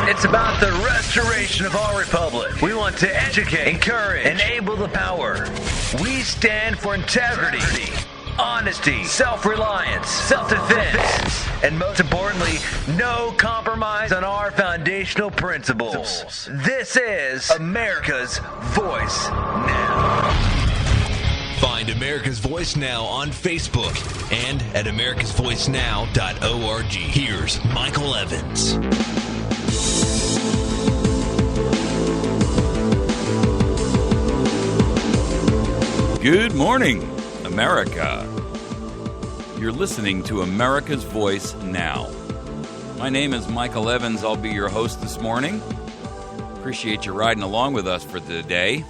It's about the restoration of our republic. We want to educate, encourage, enable the power. We stand for integrity, honesty, self-reliance, self-defense, and most importantly, no compromise on our foundational principles. This is America's Voice Now. Find America's Voice Now on Facebook and at americasvoicenow.org. Here's Michael Evans. Good morning, America. You're listening to America's Voice Now. My name is Michael Evans. I'll be your host this morning. Appreciate you riding along with us for today.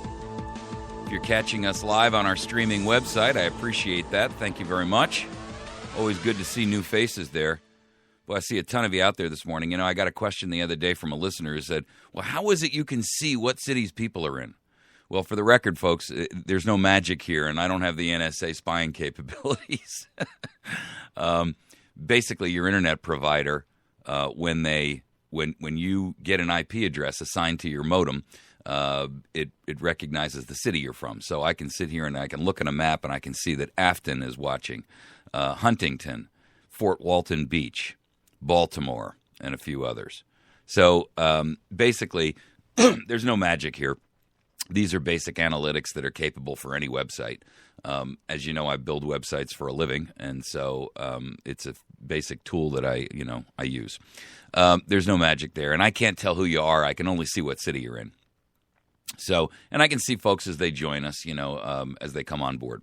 If you're catching us live on our streaming website, I appreciate that. Thank you very much. Always good to see new faces there. Well, I see a ton of you out there this morning. You know, I got a question the other day from a listener who said, well, how is it you can see what cities people are in? Well, for the record, folks, there's no magic here, and I don't have the NSA spying capabilities. Basically, your internet provider, when you get an IP address assigned to your modem, it recognizes the city you're from. So I can sit here and I can look at a map and I can see that Afton is watching, Huntington, Fort Walton Beach, Baltimore, and a few others. So basically, there's no magic here. These are basic analytics that are capable for any website. As you know, I build websites for a living, and so it's a basic tool that I use. There's no magic there, and I can't tell who you are. I can only see what city you're in. So, and I can see folks as they join us, as they come on board.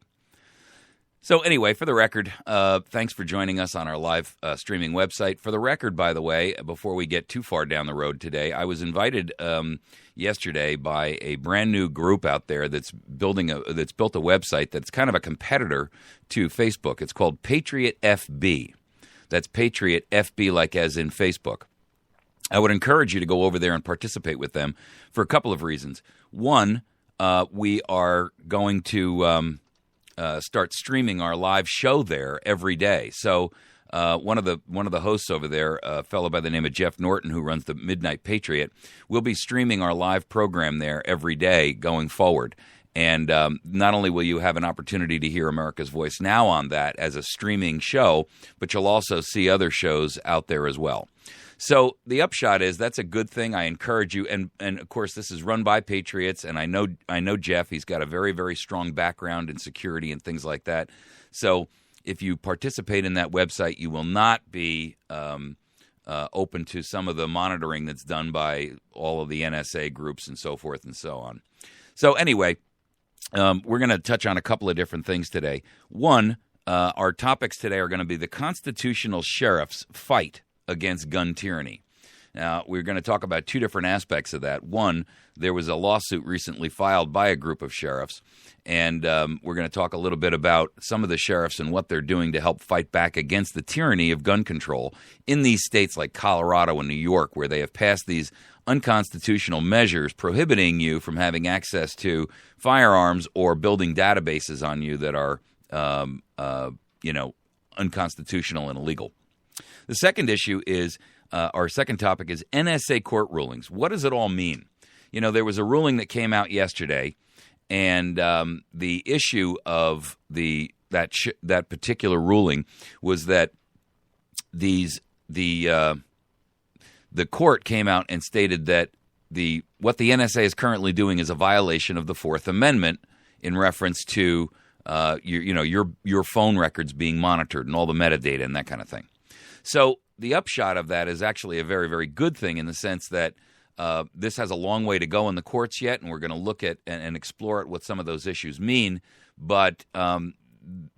So anyway, for the record, thanks for joining us on our live streaming website. For the record, by the way, before we get too far down the road today, I was invited yesterday by a brand new group out there that's built a website that's kind of a competitor to Facebook. It's called Patriot FB. That's Patriot FB, like as in Facebook. I would encourage you to go over there and participate with them for a couple of reasons. One, we are going to start streaming our live show there every day. So one of the hosts over there, a fellow by the name of Jeff Norton, who runs the Midnight Patriot, will be streaming our live program there every day going forward. And not only will you have an opportunity to hear America's Voice Now on that as a streaming show, but you'll also see other shows out there as well. So the upshot is that's a good thing. I encourage you, and of course this is run by Patriots, and I know Jeff. He's got a very, very strong background in security and things like that. So if you participate in that website, you will not be open to some of the monitoring that's done by all of the NSA groups and so forth and so on. So anyway, we're going to touch on a couple of different things today. One, our topics today are going to be the constitutional sheriff's fight against gun tyranny. Now, we're going to talk about two different aspects of that. One, there was a lawsuit recently filed by a group of sheriffs, and we're going to talk a little bit about some of the sheriffs and what they're doing to help fight back against the tyranny of gun control in these states like Colorado and New York, where they have passed these unconstitutional measures prohibiting you from having access to firearms or building databases on you that are, unconstitutional and illegal. The second issue is, our second topic is NSA court rulings. What does it all mean? You know, there was a ruling that came out yesterday, and the issue of that particular ruling was that the court came out and stated that what the NSA is currently doing is a violation of the Fourth Amendment in reference to your phone records being monitored and all the metadata and that kind of thing. So the upshot of that is actually a very, very good thing in the sense that this has a long way to go in the courts yet, and we're going to look at and explore at what some of those issues mean. But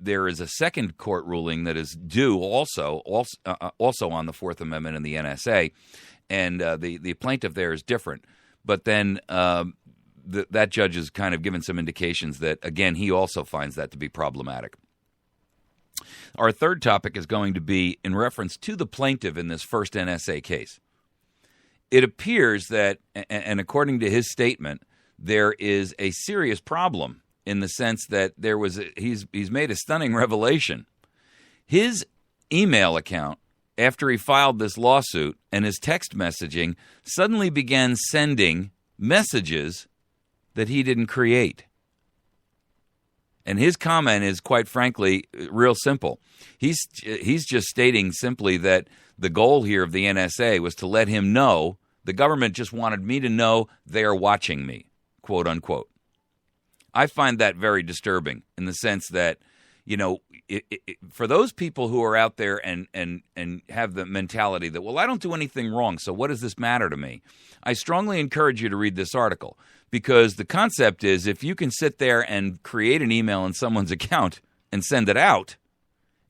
there is a second court ruling that is due also on the Fourth Amendment and the NSA, and the plaintiff there is different. But then that judge has kind of given some indications that, again, he also finds that to be problematic. Our third topic is going to be in reference to the plaintiff in this first NSA case. It appears that, and according to his statement, there is a serious problem in the sense that he's made a stunning revelation. His email account after he filed this lawsuit and his text messaging suddenly began sending messages that he didn't create. And his comment is, quite frankly, real simple. He's just stating simply that the goal here of the NSA was to let him know the government just wanted me to know they are watching me, quote unquote. I find that very disturbing in the sense that, you know, for those people who are out there and have the mentality that, well, I don't do anything wrong, so what does this matter to me? I strongly encourage you to read this article, because the concept is if you can sit there and create an email in someone's account and send it out,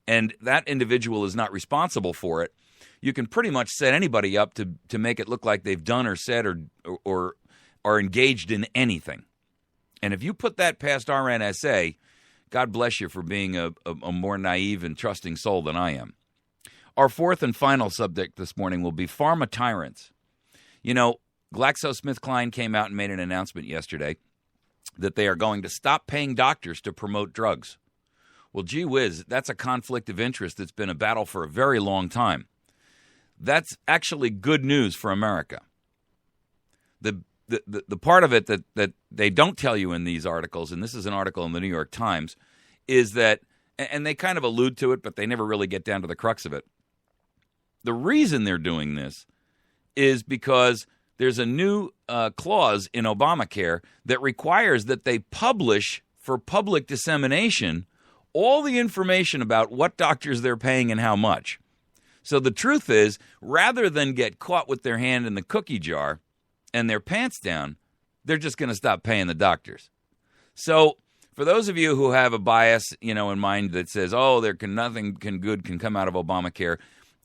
and that individual is not responsible for it, you can pretty much set anybody up to make it look like they've done or said or are engaged in anything. And if you put that past our NSA, God bless you for being a more naive and trusting soul than I am. Our fourth and final subject this morning will be Pharma Tyrants. You know, GlaxoSmithKline came out and made an announcement yesterday that they are going to stop paying doctors to promote drugs. Well, gee whiz, that's a conflict of interest that's been a battle for a very long time. That's actually good news for America. The part of it that they don't tell you in these articles, and this is an article in the New York Times, is that, and they kind of allude to it, but they never really get down to the crux of it. The reason they're doing this is because there's a new clause in Obamacare that requires that they publish for public dissemination all the information about what doctors they're paying and how much. So the truth is, rather than get caught with their hand in the cookie jar and their pants down, they're just going to stop paying the doctors. So for those of you who have a bias, in mind that says, oh, nothing good can come out of Obamacare,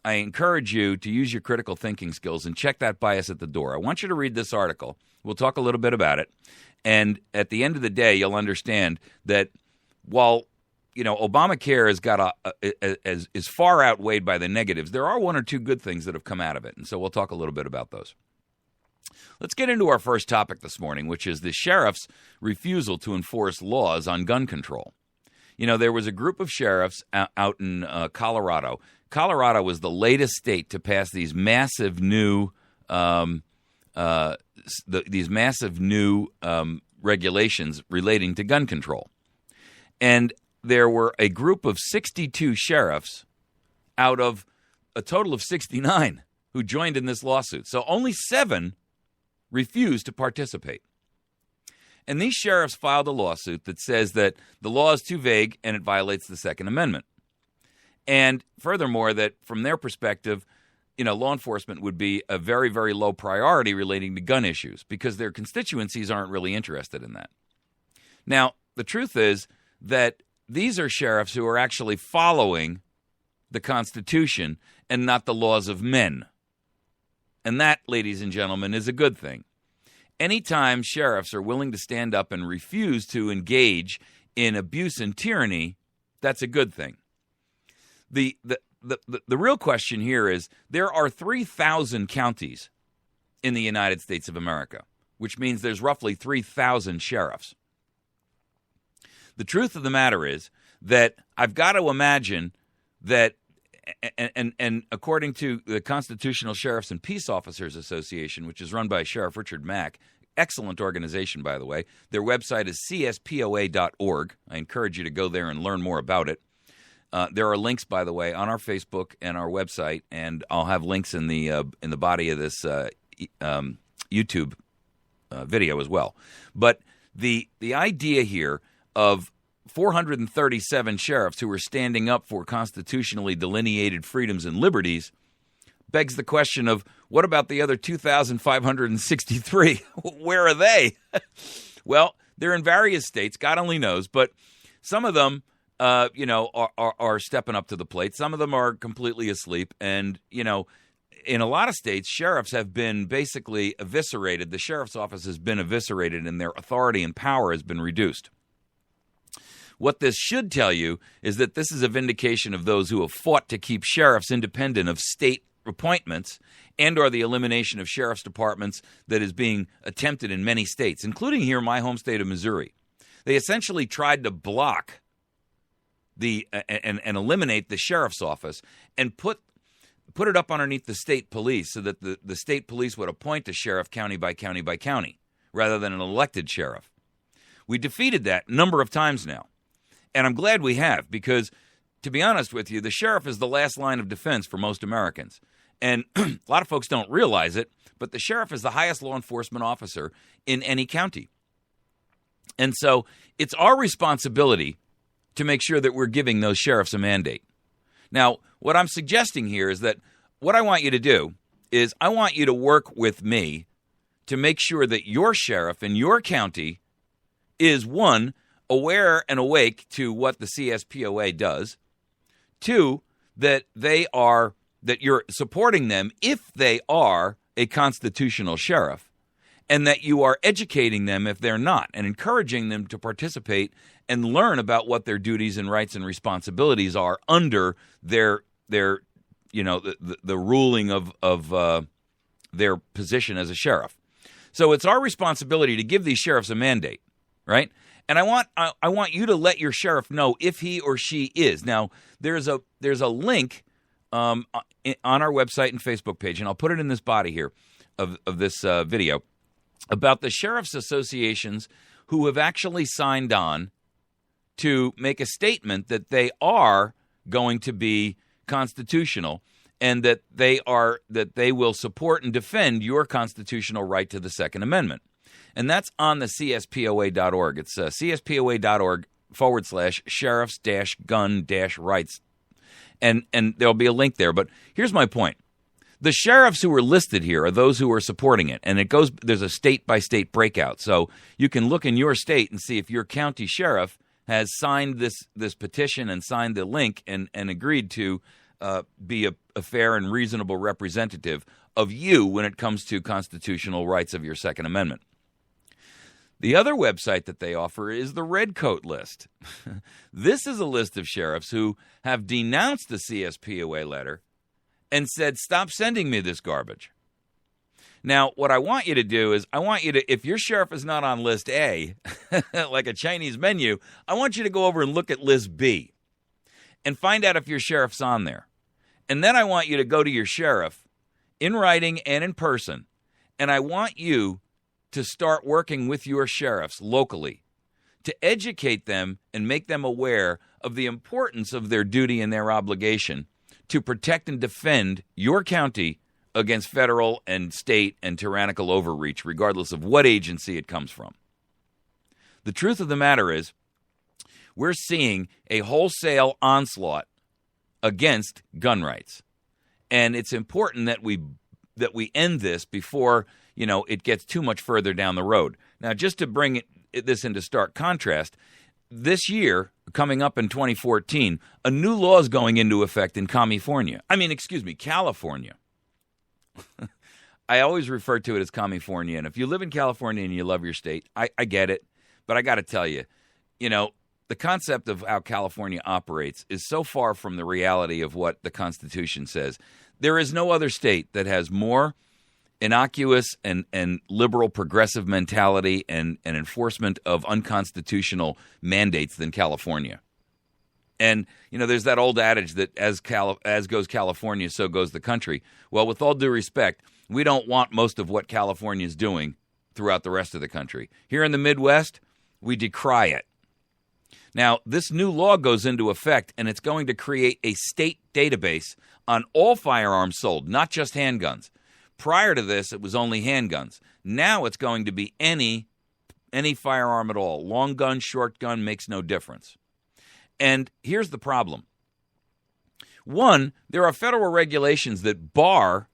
I encourage you to use your critical thinking skills and check that bias at the door. I want you to read this article. We'll talk a little bit about it. And at the end of the day, you'll understand that while Obamacare has got is far outweighed by the negatives, there are one or two good things that have come out of it. And so we'll talk a little bit about those. Let's get into our first topic this morning, which is the sheriff's refusal to enforce laws on gun control. There was a group of sheriffs out in Colorado. Colorado was the latest state to pass these massive new regulations relating to gun control. And there were a group of 62 sheriffs out of a total of 69 who joined in this lawsuit. So only 7 refused to participate. And these sheriffs filed a lawsuit that says that the law is too vague and it violates the Second Amendment. And furthermore, that from their perspective, law enforcement would be a very, very low priority relating to gun issues because their constituencies aren't really interested in that. Now, the truth is that these are sheriffs who are actually following the Constitution and not the laws of men. And that, ladies and gentlemen, is a good thing. Anytime sheriffs are willing to stand up and refuse to engage in abuse and tyranny, that's a good thing. The real question here is there are 3,000 counties in the United States of America, which means there's roughly 3,000 sheriffs. The truth of the matter is that I've got to imagine that, and according to the Constitutional Sheriffs and Peace Officers Association, which is run by Sheriff Richard Mack, excellent organization, by the way. Their website is cspoa.org. I encourage you to go there and learn more about it. There are links, by the way, on our Facebook and our website, and I'll have links in the body of this YouTube video as well. But the idea here of 437 sheriffs who are standing up for constitutionally delineated freedoms and liberties begs the question of what about the other 2,563? Where are they? Well, they're in various states. God only knows, but some of them are stepping up to the plate. Some of them are completely asleep. And, in a lot of states, sheriffs have been basically eviscerated. The sheriff's office has been eviscerated and their authority and power has been reduced. What this should tell you is that this is a vindication of those who have fought to keep sheriffs independent of state appointments and or the elimination of sheriff's departments that is being attempted in many states, including here in my home state of Missouri. They essentially tried to block and eliminate the sheriff's office and put put it up underneath the state police so that the state police would appoint a sheriff county by county by county rather than an elected sheriff. We defeated that a number of times now. And I'm glad we have, because to be honest with you, the sheriff is the last line of defense for most Americans. And a lot of folks don't realize it, but the sheriff is the highest law enforcement officer in any county. And so it's our responsibility to make sure that we're giving those sheriffs a mandate. Now, what I'm suggesting here is that what I want you to do is I want you to work with me to make sure that your sheriff in your county is, one, aware and awake to what the CSPOA does. Two, that you're supporting them if they are a constitutional sheriff, and that you are educating them if they're not, and encouraging them to participate and learn about what their duties and rights and responsibilities are under their the ruling of their position as a sheriff. So it's our responsibility to give these sheriffs a mandate, right? And I want you to let your sheriff know if he or she is. Now, there's a link on our website and Facebook page, and I'll put it in this body here of this video, about the sheriff's associations who have actually signed on to make a statement that they are going to be constitutional and that they will support and defend your constitutional right to the Second Amendment. And that's on the CSPOA.org. It's CSPOA.org/sheriffs-gun-rights. And there'll be a link there. But here's my point. The sheriffs who are listed here are those who are supporting it. And there's a state-by-state breakout. So you can look in your state and see if your county sheriff has signed this petition and signed the link and agreed to be a fair and reasonable representative of you when it comes to constitutional rights of your Second Amendment. The other website that they offer is the Redcoat list. This is a list of sheriffs who have denounced the CSPOA letter and said, stop sending me this garbage. Now, what I want you to do is if your sheriff is not on list A, like a Chinese menu, I want you to go over and look at list B and find out if your sheriff's on there. And then I want you to go to your sheriff in writing and in person, and I want you to start working with your sheriffs locally to educate them and make them aware of the importance of their duty and their obligation to protect and defend your county against federal and state and tyrannical overreach, regardless of what agency it comes from. The truth of the matter is, we're seeing a wholesale onslaught against gun rights. And it's important that we end this before it gets too much further down the road. Now, just to bring this into stark contrast, this year, coming up in 2014, a new law is going into effect in California. California. I always refer to it as California. And if you live in California and you love your state, I get it. But I got to tell you, the concept of how California operates is so far from the reality of what the Constitution says. There is no other state that has more innocuous and liberal progressive mentality and enforcement of unconstitutional mandates than California. And, there's that old adage that as goes California, so goes the country. Well, with all due respect, we don't want most of what California is doing throughout the rest of the country. Here in the Midwest, we decry it. Now, this new law goes into effect, and it's going to create a state database on all firearms sold, not just handguns. Prior to this, it was only handguns. Now it's going to be any firearm at all. Long gun, short gun, makes no difference. And here's the problem. One, there are federal regulations that bar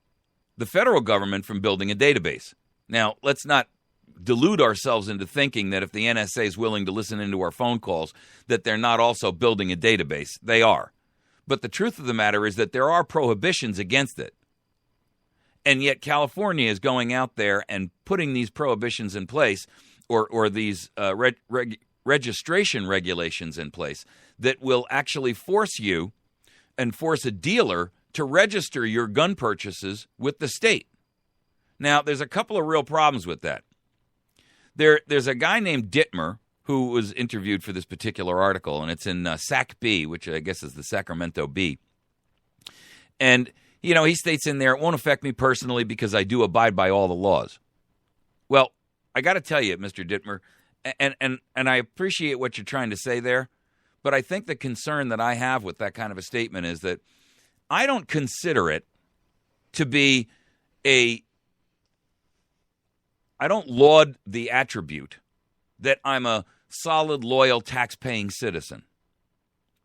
the federal government from building a database. Now, let's not delude ourselves into thinking that if the NSA is willing to listen into our phone calls, that they're not also building a database. They are. But the truth of the matter is that there are prohibitions against it. And yet California is going out there and putting these prohibitions in place or these registration regulations in place that will actually force you and force a dealer to register your gun purchases with the state. Now, there's a couple of real problems with that. There's a guy named Dittmer who was interviewed for this particular article, and it's in SAC B, which I guess is the Sacramento Bee. And he states in there, it won't affect me personally because I do abide by all the laws. Well, I got to tell you, Mr. Dittmer, and I appreciate what you're trying to say there, but I think the concern that I have with that kind of a statement is that I don't consider it to be I don't laud the attribute that I'm a solid, loyal, tax-paying citizen.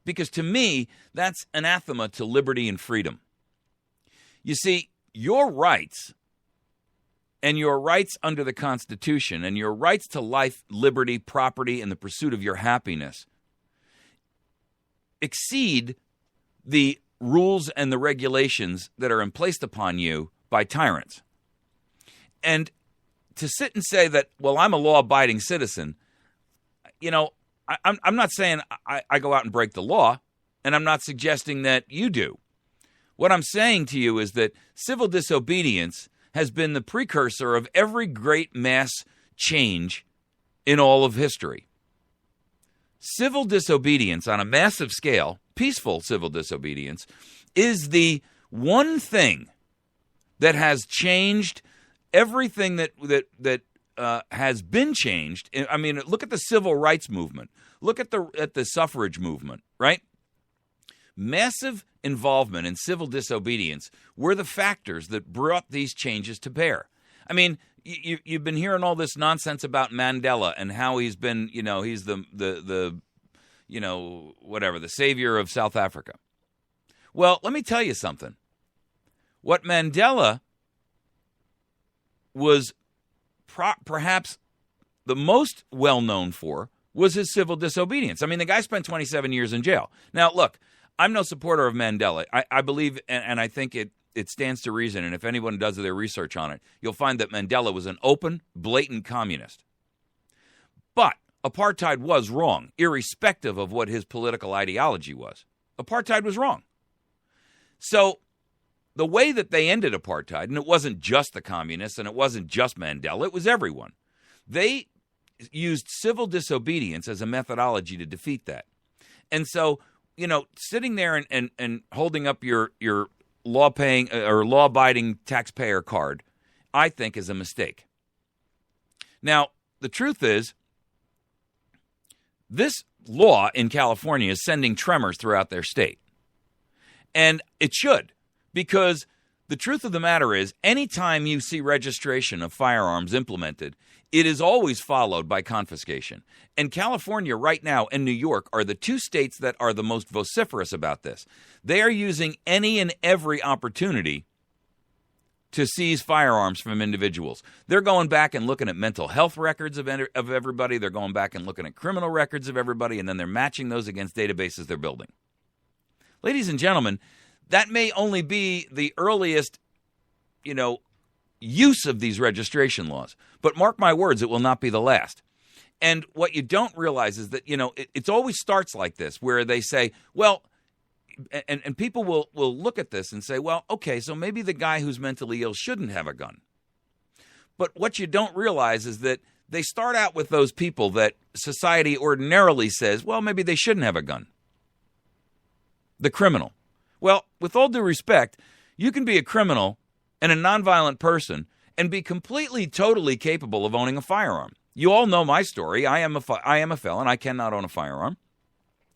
Because to me, that's anathema to liberty and freedom. You see, your rights and your rights under the Constitution and your rights to life, liberty, property, and the pursuit of your happiness exceed the rules and the regulations that are placed upon you by tyrants. And to sit and say that, well, I'm a law-abiding citizen, I'm not saying I go out and break the law, and I'm not suggesting that you do. What I'm saying to you is that civil disobedience has been the precursor of every great mass change in all of history. Civil disobedience on a massive scale, peaceful civil disobedience, is the one thing that has changed everything that has been changed. I mean, look at the civil rights movement. Look at the suffrage movement, right? Massive involvement in civil disobedience were the factors that brought these changes to bear. I mean, you've been hearing all this nonsense about Mandela and how he's been, he's the savior of South Africa. Well, let me tell you something. What Mandela was perhaps the most well-known for was his civil disobedience. I mean, the guy spent 27 years in jail. Now, look, I'm no supporter of Mandela. I believe, and I think it stands to reason, and if anyone does their research on it, you'll find that Mandela was an open, blatant communist. But apartheid was wrong, irrespective of what his political ideology was. Apartheid was wrong. So the way that they ended apartheid, and it wasn't just the communists and it wasn't just Mandela, it was everyone. They used civil disobedience as a methodology to defeat that. And so, sitting there and holding up your law-paying or law-abiding taxpayer card, I think is a mistake. Now, the truth is, this law in California is sending tremors throughout their state. And it should, because the truth of the matter is, anytime you see registration of firearms implemented, it is always followed by confiscation. And California right now and New York are the two states that are the most vociferous about this. They are using any and every opportunity to seize firearms from individuals. They're going back and looking at mental health records of everybody. They're going back and looking at criminal records of everybody, and then they're matching those against databases they're building. Ladies and gentlemen, that may only be the earliest, use of these registration laws. But mark my words, it will not be the last. And what you don't realize is that, it always starts like this, where they say, well, and people will look at this and say, well, okay, so maybe the guy who's mentally ill shouldn't have a gun. But what you don't realize is that they start out with those people that society ordinarily says, well, maybe they shouldn't have a gun. The criminal. Well, with all due respect, you can be a criminal and a nonviolent person and be completely, totally capable of owning a firearm. You all know my story. I am a felon. I cannot own a firearm.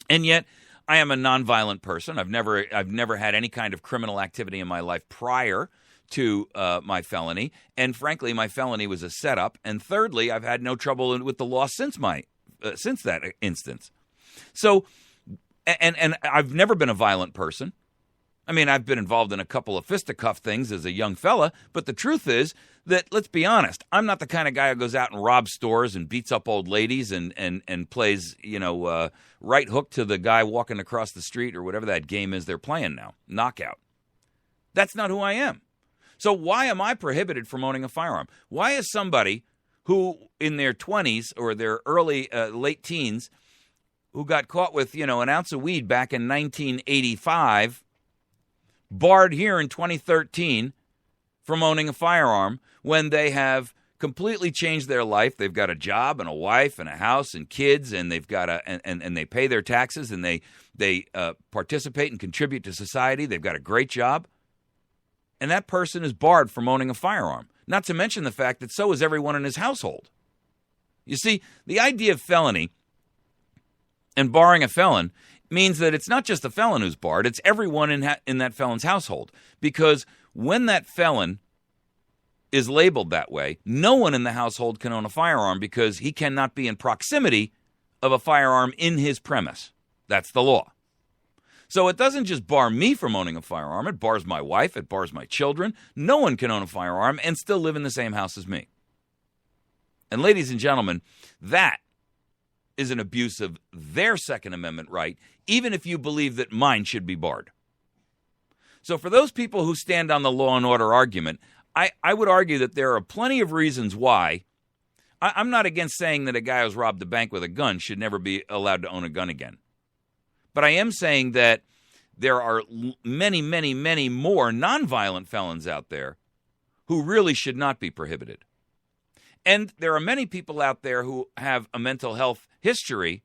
And yet, I am a nonviolent person. I've never had any kind of criminal activity in my life prior to my felony. And frankly, my felony was a setup. And thirdly, I've had no trouble with the law since that instance. So, and I've never been a violent person. I mean, I've been involved in a couple of fisticuff things as a young fella, but the truth is that, let's be honest, I'm not the kind of guy who goes out and robs stores and beats up old ladies and plays, right hook to the guy walking across the street or whatever that game is they're playing now, knockout. That's not who I am. So why am I prohibited from owning a firearm? Why is somebody who in their 20s or their late teens who got caught with, an ounce of weed back in 1985 barred here in 2013 from owning a firearm when they have completely changed their life? They've got a job and a wife and a house and kids, and they've got and they pay their taxes, and they participate and contribute to society. They've got a great job. and that person is barred from owning a firearm. Not to mention the fact that so is everyone in his household. You see, the idea of felony and barring a felon means that it's not just the felon who's barred, it's everyone in that felon's household. Because when that felon is labeled that way, no one in the household can own a firearm because he cannot be in proximity of a firearm in his premise. That's the law. So it doesn't just bar me from owning a firearm, it bars my wife, it bars my children. No one can own a firearm and still live in the same house as me. And ladies and gentlemen, that is an abuse of their Second Amendment right, even if you believe that mine should be barred. So for those people who stand on the law and order argument, I would argue that there are plenty of reasons why. I'm not against saying that a guy who's robbed a bank with a gun should never be allowed to own a gun again. But I am saying that there are many, many, many more nonviolent felons out there who really should not be prohibited. And there are many people out there who have a mental health history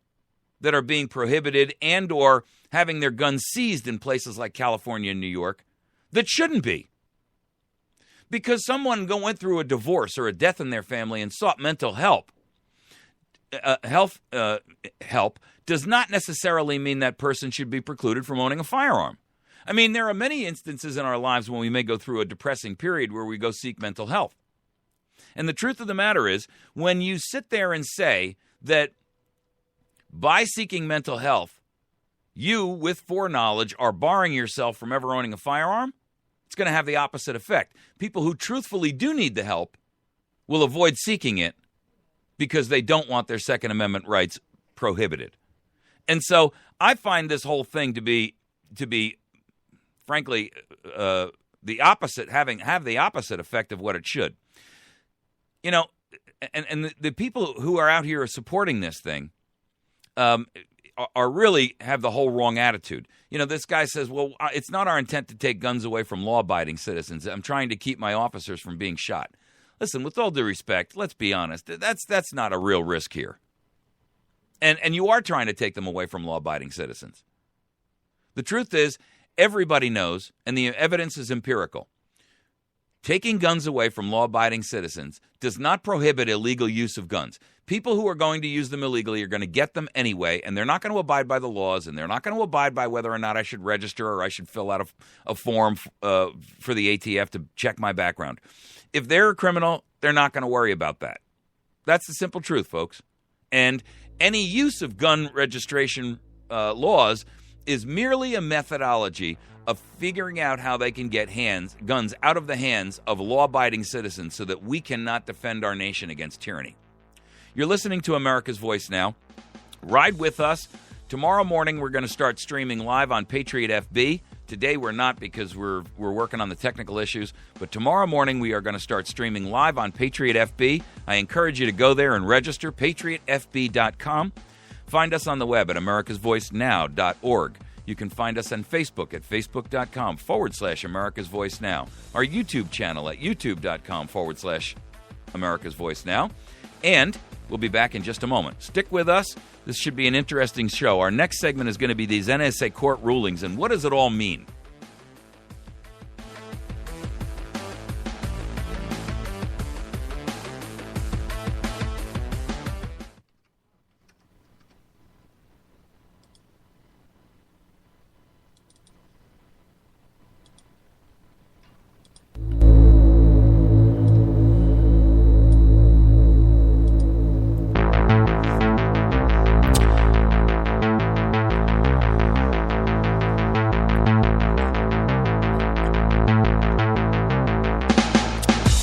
that are being prohibited and or having their guns seized in places like California and New York that shouldn't be. Because someone went through a divorce or a death in their family and sought mental help. Help does not necessarily mean that person should be precluded from owning a firearm. I mean, there are many instances in our lives when we may go through a depressing period where we go seek mental health. And the truth of the matter is, when you sit there and say that by seeking mental health, you, with foreknowledge, are barring yourself from ever owning a firearm, it's going to have the opposite effect. People who truthfully do need the help will avoid seeking it because they don't want their Second Amendment rights prohibited. And so I find this whole thing to be frankly, the opposite, have the opposite effect of what it should. You know, and the people who are out here supporting this thing are really have the whole wrong attitude. You know, this guy says, well, it's not our intent to take guns away from law-abiding citizens. I'm trying to keep my officers from being shot. Listen, with all due respect, let's be honest. That's not a real risk here. And you are trying to take them away from law-abiding citizens. The truth is, everybody knows, and the evidence is empirical. Taking guns away from law-abiding citizens does not prohibit illegal use of guns. People who are going to use them illegally are going to get them anyway, and they're not going to abide by the laws, and they're not going to abide by whether or not I should register or I should fill out a form for the ATF to check my background. If they're a criminal, they're not going to worry about that. That's the simple truth, folks. And any use of gun registration laws is merely a methodology of figuring out how they can get guns out of the hands of law-abiding citizens so that we cannot defend our nation against tyranny. You're listening to America's Voice Now. Ride with us. Tomorrow morning, we're going to start streaming live on Patriot FB. Today, we're not because we're working on the technical issues. But tomorrow morning, we are going to start streaming live on Patriot FB. I encourage you to go there and register, patriotfb.com. Find us on the web at americasvoicenow.org. You can find us on Facebook at facebook.com/America's Voice Now. Our YouTube channel at youtube.com/America's Voice Now. And we'll be back in just a moment. Stick with us. This should be an interesting show. Our next segment is going to be these NSA court rulings and what does it all mean?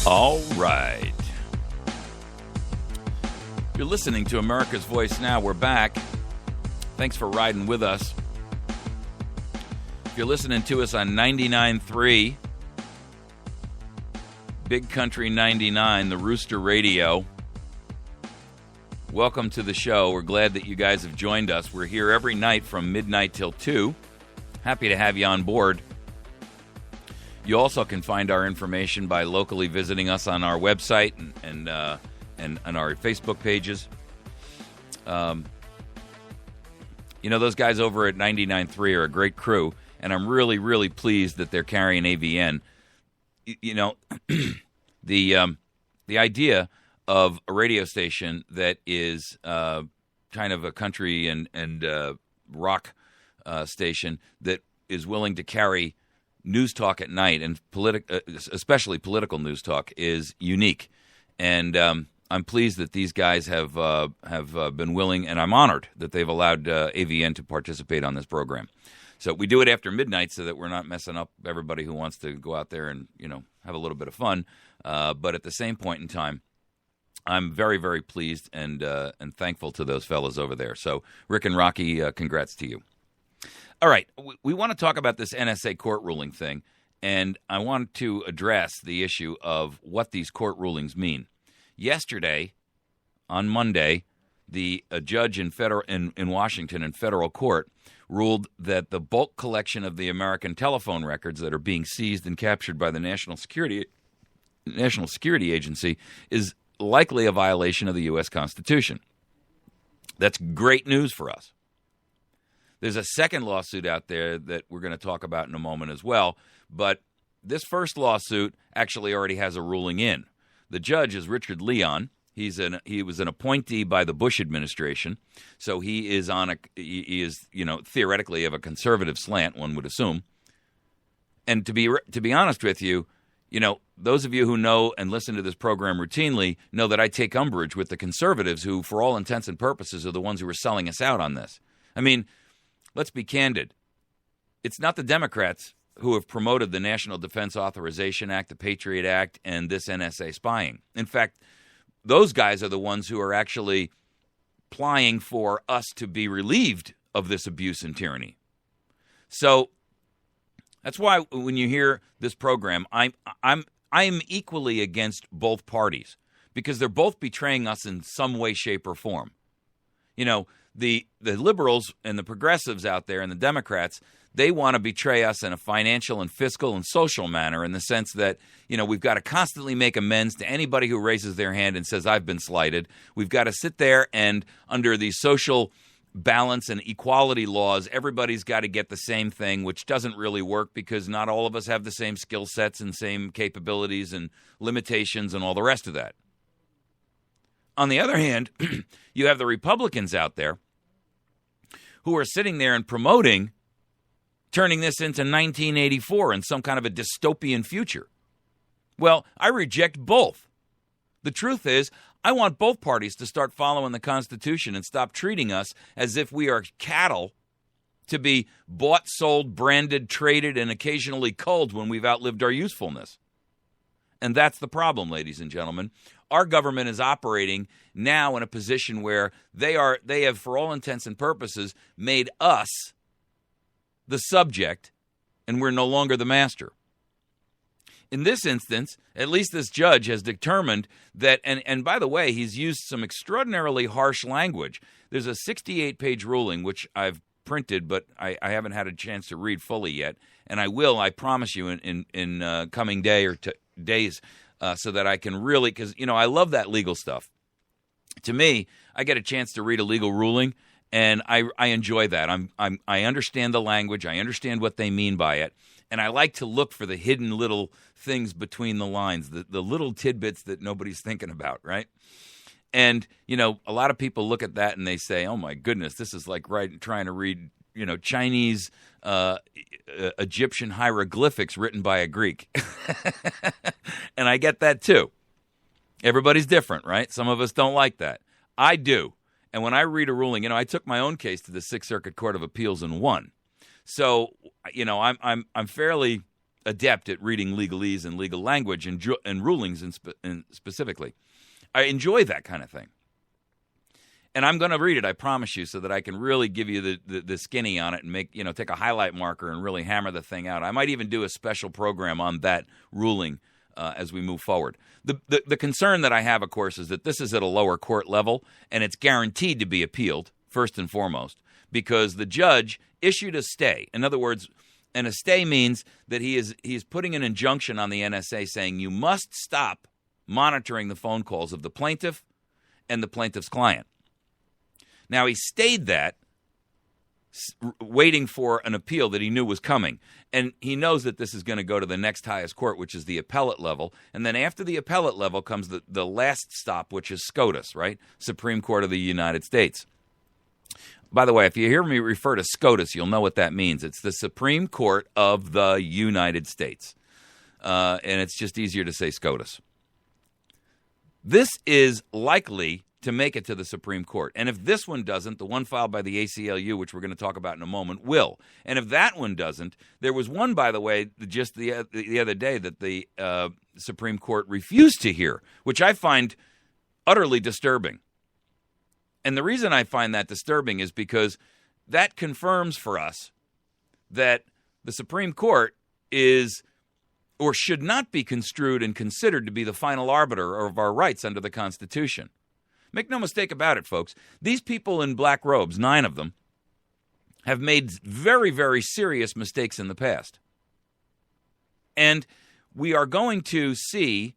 All right. You're listening to America's Voice Now. We're back. Thanks for riding with us. If you're listening to us on 99.3, Big Country 99, the Rooster Radio, welcome to the show. We're glad that you guys have joined us. We're here every night from midnight till 2. Happy to have you on board. You also can find our information by locally visiting us on our website and our Facebook pages. You know, those guys over at 99.3 are a great crew, and I'm really, really pleased that they're carrying AVN. you know, the idea of a radio station that is kind of a country and rock station that is willing to carry news talk at night and especially political news talk is unique. And I'm pleased that these guys have been willing, and I'm honored that they've allowed AVN to participate on this program. So we do it after midnight so that we're not messing up everybody who wants to go out there and, you know, have a little bit of fun. But at the same point in time, I'm very, very pleased and thankful to those fellas over there. So Rick and Rocky, congrats to you. All right, we want to talk about this NSA court ruling thing, and I want to address the issue of what these court rulings mean. Yesterday, on Monday, a judge in Washington in federal court ruled that the bulk collection of the American telephone records that are being seized and captured by the National Security Agency is likely a violation of the U.S. Constitution. That's great news for us. There's a second lawsuit out there that we're going to talk about in a moment as well, but this first lawsuit actually already has a ruling in. The judge is Richard Leon. He was an appointee by the Bush administration, so he is theoretically of a conservative slant, one would assume. And to be honest with you, those of you who know and listen to this program routinely know that I take umbrage with the conservatives who, for all intents and purposes, are the ones who are selling us out on this. I mean, let's be candid. It's not the Democrats who have promoted the National Defense Authorization Act, the Patriot Act, and this NSA spying. In fact, those guys are the ones who are actually plying for us to be relieved of this abuse and tyranny. So that's why when you hear this program, I'm equally against both parties because they're both betraying us in some way, shape, or form. The liberals and the progressives out there and the Democrats, they want to betray us in a financial and fiscal and social manner in the sense that, we've got to constantly make amends to anybody who raises their hand and says, I've been slighted. We've got to sit there and under the social balance and equality laws, everybody's got to get the same thing, which doesn't really work because not all of us have the same skill sets and same capabilities and limitations and all the rest of that. On the other hand, you have the Republicans out there who are sitting there and promoting turning this into 1984 and some kind of a dystopian future. Well, I reject both. The truth is, I want both parties to start following the Constitution and stop treating us as if we are cattle to be bought, sold, branded, traded, and occasionally culled when we've outlived our usefulness. And that's the problem, ladies and gentlemen. Our government is operating now in a position where they have, for all intents and purposes, made us the subject, and we're no longer the master. In this instance, at least this judge has determined that, and by the way, he's used some extraordinarily harsh language. There's a 68-page ruling, which I've printed, but I haven't had a chance to read fully yet, and I will, I promise you, in coming days, so that I can really, because, I love that legal stuff. To me, I get a chance to read a legal ruling, and I enjoy that. I understand the language. I understand what they mean by it. And I like to look for the hidden little things between the lines, the little tidbits that nobody's thinking about, right? And, a lot of people look at that and they say, oh, my goodness, this is like trying to read, Chinese, Egyptian hieroglyphics written by a Greek. And I get that, too. Everybody's different, right? Some of us don't like that. I do. And when I read a ruling, I took my own case to the Sixth Circuit Court of Appeals and won. So, I'm fairly adept at reading legalese and legal language and rulings specifically. I enjoy that kind of thing. And I'm going to read it, I promise you, so that I can really give you the skinny on it and make, take a highlight marker and really hammer the thing out. I might even do a special program on that ruling as we move forward. The concern that I have, of course, is that this is at a lower court level, and it's guaranteed to be appealed, first and foremost, because the judge issued a stay. In other words, and a stay means that he is putting an injunction on the NSA saying you must stop monitoring the phone calls of the plaintiff and the plaintiff's client. Now, he stayed that waiting for an appeal that he knew was coming. And he knows that this is going to go to the next highest court, which is the appellate level. And then after the appellate level comes the last stop, which is SCOTUS, right? Supreme Court of the United States. By the way, if you hear me refer to SCOTUS, you'll know what that means. It's the Supreme Court of the United States. And it's just easier to say SCOTUS. This is likely to make it to the Supreme Court. And if this one doesn't, the one filed by the ACLU, which we're going to talk about in a moment, will. And if that one doesn't, there was one, by the way, just the other day that the Supreme Court refused to hear, which I find utterly disturbing. And the reason I find that disturbing is because that confirms for us that the Supreme Court is or should not be construed and considered to be the final arbiter of our rights under the Constitution. Make no mistake about it, folks. These people in black robes, 9 of them, have made very, very serious mistakes in the past. And we are going to see,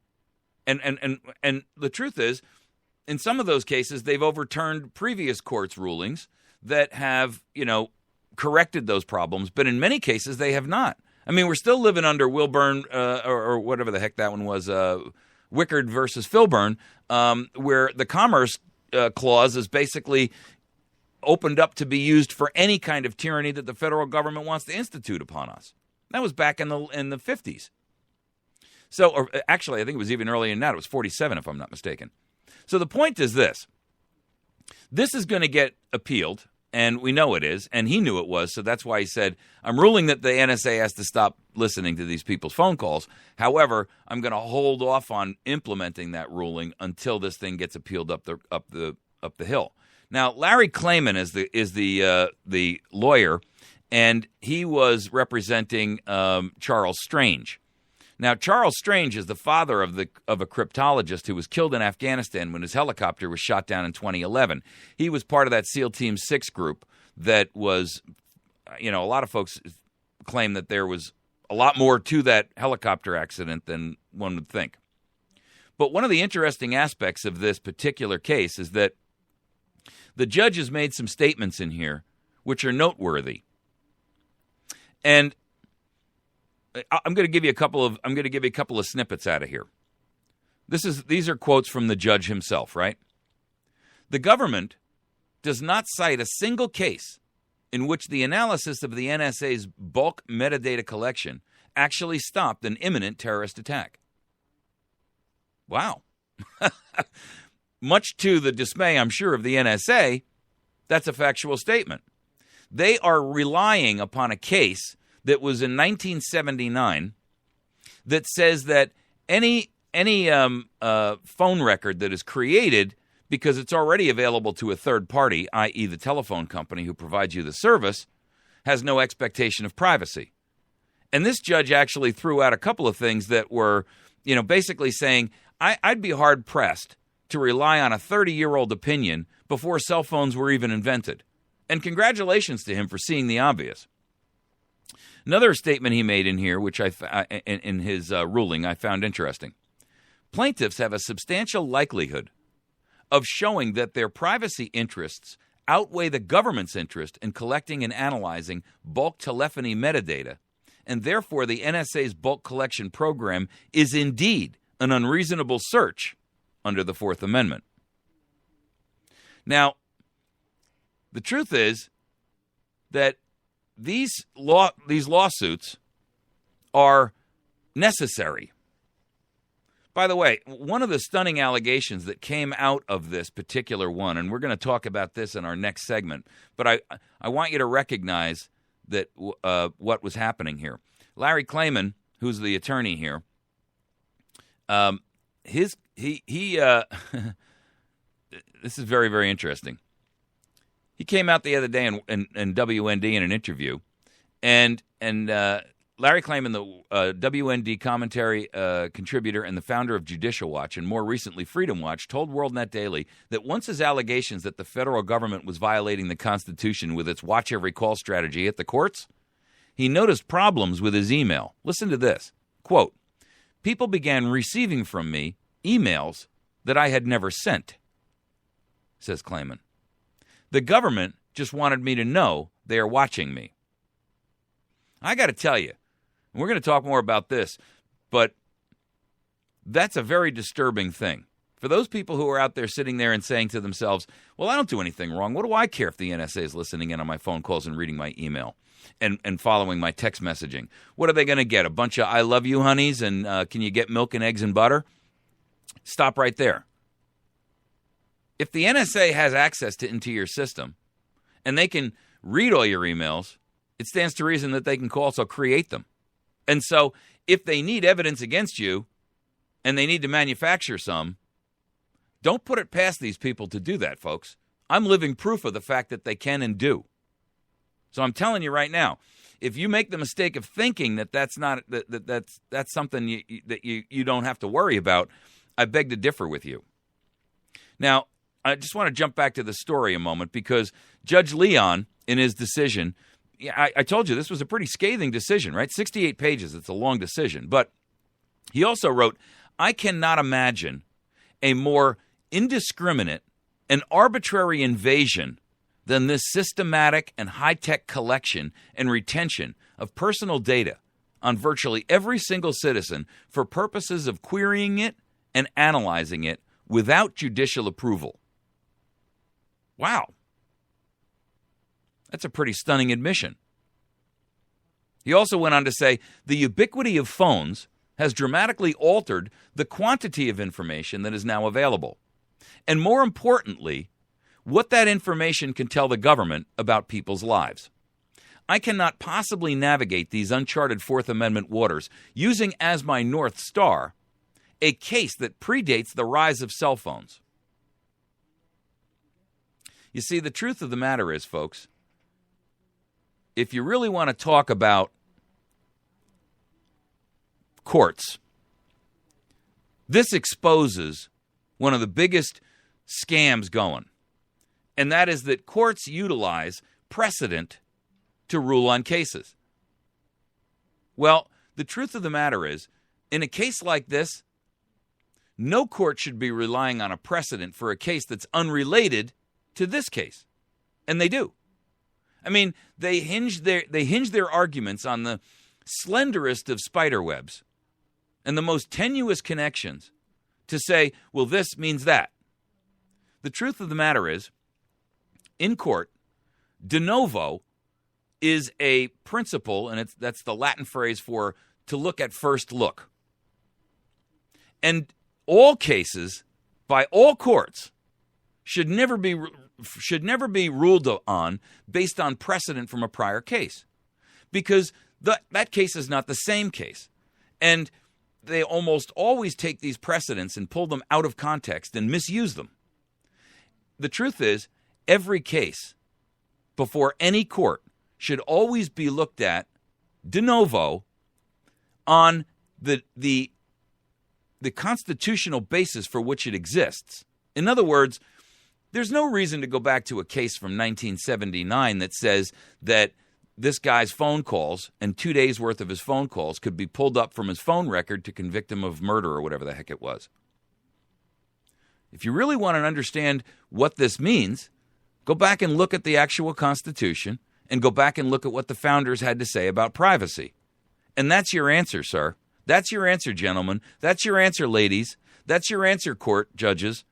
and the truth is, in some of those cases, they've overturned previous courts' rulings that have, corrected those problems. But in many cases, they have not. I mean, we're still living under Wilburn, or whatever the heck that one was, Wickard versus Filburn, where the Commerce Clause is basically opened up to be used for any kind of tyranny that the federal government wants to institute upon us. That was back in the 50s. So, or actually, I think it was even earlier than that. It was 47, if I'm not mistaken. So the point is this. This is going to get appealed, and we know it is, and he knew it was, so that's why he said, I'm ruling that the NSA has to stop listening to these people's phone calls. However, I'm going to hold off on implementing that ruling until this thing gets appealed up the hill. Now, Larry Klayman is the lawyer, and he was representing Charles Strange. Now, Charles Strange is the father of a cryptologist who was killed in Afghanistan when his helicopter was shot down in 2011. He was part of that SEAL Team 6 group that was, a lot of folks claim that there was a lot more to that helicopter accident than one would think. But one of the interesting aspects of this particular case is that the judge has made some statements in here which are noteworthy. And I'm going to give you a couple of snippets out of here. These are quotes from the judge himself, right? The government does not cite a single case in which the analysis of the NSA's bulk metadata collection actually stopped an imminent terrorist attack. Wow. Much to the dismay, I'm sure, of the NSA, that's a factual statement. They are relying upon a case that was in 1979 that says that any phone record that is created because it's already available to a third party, i.e. the telephone company who provides you the service, has no expectation of privacy. And this judge actually threw out a couple of things that were, basically saying, I'd be hard-pressed to rely on a 30-year-old opinion before cell phones were even invented. And congratulations to him for seeing the obvious. Another statement he made in here, which in his ruling, I found interesting. Plaintiffs have a substantial likelihood of showing that their privacy interests outweigh the government's interest in collecting and analyzing bulk telephony metadata, and therefore the NSA's bulk collection program is indeed an unreasonable search under the Fourth Amendment. Now, the truth is that these lawsuits are necessary. By the way, one of the stunning allegations that came out of this particular one, and we're going to talk about this in our next segment, but I want you to recognize that what was happening here. Larry Klayman, who's the attorney here, this is very, very interesting. He came out the other day in WND in an interview, and Larry Klayman, the WND commentary contributor and the founder of Judicial Watch and more recently Freedom Watch, told WorldNet Daily that once his allegations that the federal government was violating the Constitution with its watch every call strategy hit the courts, he noticed problems with his email. Listen to this. Quote, people began receiving from me emails that I had never sent, says Klayman. The government just wanted me to know They are watching me. I got to tell you, we're going to talk more about this, but that's a very disturbing thing. For those people who are out there sitting there and saying to themselves, well, I don't do anything wrong. What do I care if the NSA is listening in on my phone calls and reading my email and following my text messaging? What are they going to get? A bunch of I love you honeys and can you get milk and eggs and butter? Stop right there. If the NSA has access into your system and they can read all your emails, it stands to reason that they can also create them. And so if they need evidence against you and they need to manufacture some, don't put it past these people to do that, folks. I'm living proof of the fact that they can and do. So I'm telling you right now, if you make the mistake of thinking that that's something that you don't have to worry about, I beg to differ with you. Now, I just want to jump back to the story a moment because Judge Leon, in his decision, I told you this was a pretty scathing decision, right? 68 pages. It's a long decision. But he also wrote, I cannot imagine a more indiscriminate and arbitrary invasion than this systematic and high-tech collection and retention of personal data on virtually every single citizen for purposes of querying it and analyzing it without judicial approval. Wow. That's a pretty stunning admission. He also went on to say, the ubiquity of phones has dramatically altered the quantity of information that is now available. And more importantly, what that information can tell the government about people's lives. I cannot possibly navigate these uncharted Fourth Amendment waters using as my North Star a case that predates the rise of cell phones. You see, the truth of the matter is, folks, if you really want to talk about courts, this exposes one of the biggest scams going, and that is that courts utilize precedent to rule on cases. Well, the truth of the matter is, in a case like this, no court should be relying on a precedent for a case that's unrelated to this case. And they do. I mean, they hinge their arguments on the slenderest of spider webs and the most tenuous connections to say, well, this means that. The truth of the matter is, in court, de novo is a principle, and that's the Latin phrase for to look at first look. And all cases, by all courts, should never be ruled on based on precedent from a prior case, because that case is not the same case. And they almost always take these precedents and pull them out of context and misuse them. The truth is, every case before any court should always be looked at de novo on the constitutional basis for which it exists. In other words, there's no reason to go back to a case from 1979 that says that this guy's phone calls and 2 days' worth of his phone calls could be pulled up from his phone record to convict him of murder or whatever the heck it was. If you really want to understand what this means, go back and look at the actual Constitution and go back and look at what the founders had to say about privacy. And that's your answer, sir. That's your answer, gentlemen. That's your answer, ladies. That's your answer, court judges.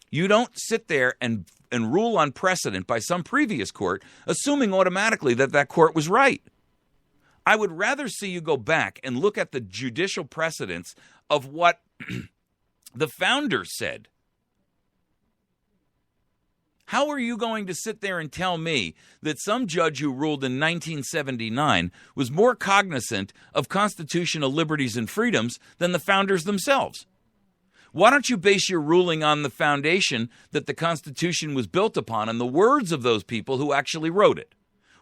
You don't sit there and rule on precedent by some previous court, assuming automatically that court was right. I would rather see you go back and look at the judicial precedents of what the founders said. How are you going to sit there and tell me that some judge who ruled in 1979 was more cognizant of constitutional liberties and freedoms than the founders themselves? Why don't you base your ruling on the foundation that the Constitution was built upon and the words of those people who actually wrote it?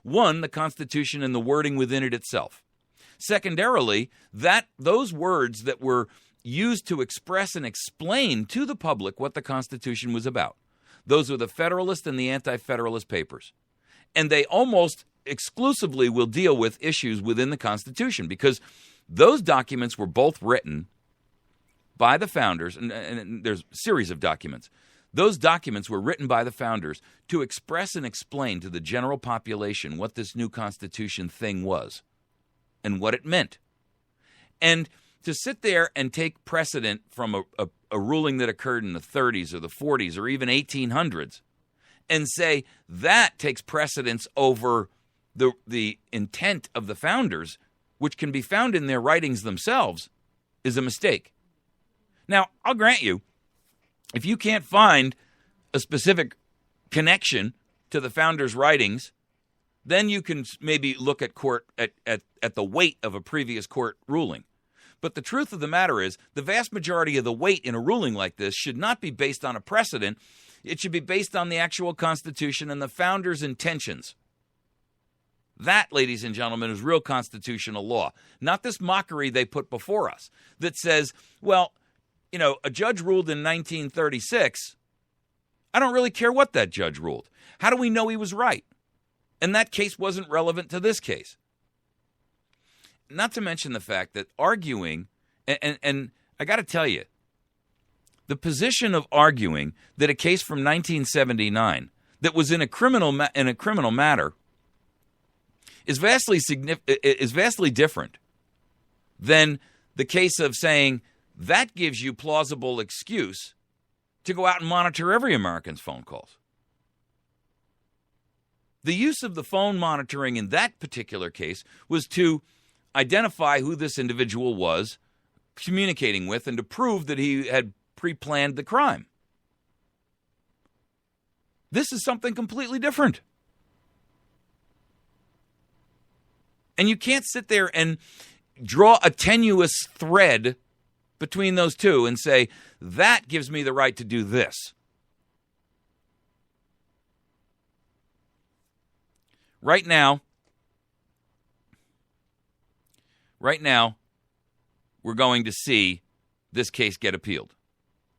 One, the Constitution and the wording within it itself. Secondarily, those words that were used to express and explain to the public what the Constitution was about. Those are the Federalist and the Anti-Federalist Papers. And they almost exclusively will deal with issues within the Constitution because those documents were both written by the founders, and there's a series of documents. Those documents were written by the founders to express and explain to the general population what this new Constitution thing was and what it meant. And to sit there and take precedent from a ruling that occurred in the 30s or the 40s or even 1800s and say that takes precedence over the intent of the founders, which can be found in their writings themselves, is a mistake. Now, I'll grant you, if you can't find a specific connection to the founders' writings, then you can maybe look at court at the weight of a previous court ruling. But the truth of the matter is, the vast majority of the weight in a ruling like this should not be based on a precedent. It should be based on the actual Constitution and the founders' intentions. That, ladies and gentlemen, is real constitutional law, not this mockery they put before us that says, well, you know, a judge ruled in 1936. I don't really care what that judge ruled. How do we know he was right? And that case wasn't relevant to this case. Not to mention the fact that arguing, and I got to tell you, the position of arguing that a case from 1979 that was in a criminal matter is vastly different than the case of saying that gives you plausible excuse to go out and monitor every American's phone calls. The use of the phone monitoring in that particular case was to identify who this individual was communicating with and to prove that he had pre-planned the crime. This is something completely different. And you can't sit there and draw a tenuous thread between those two and say, that gives me the right to do this. Right now, we're going to see this case get appealed.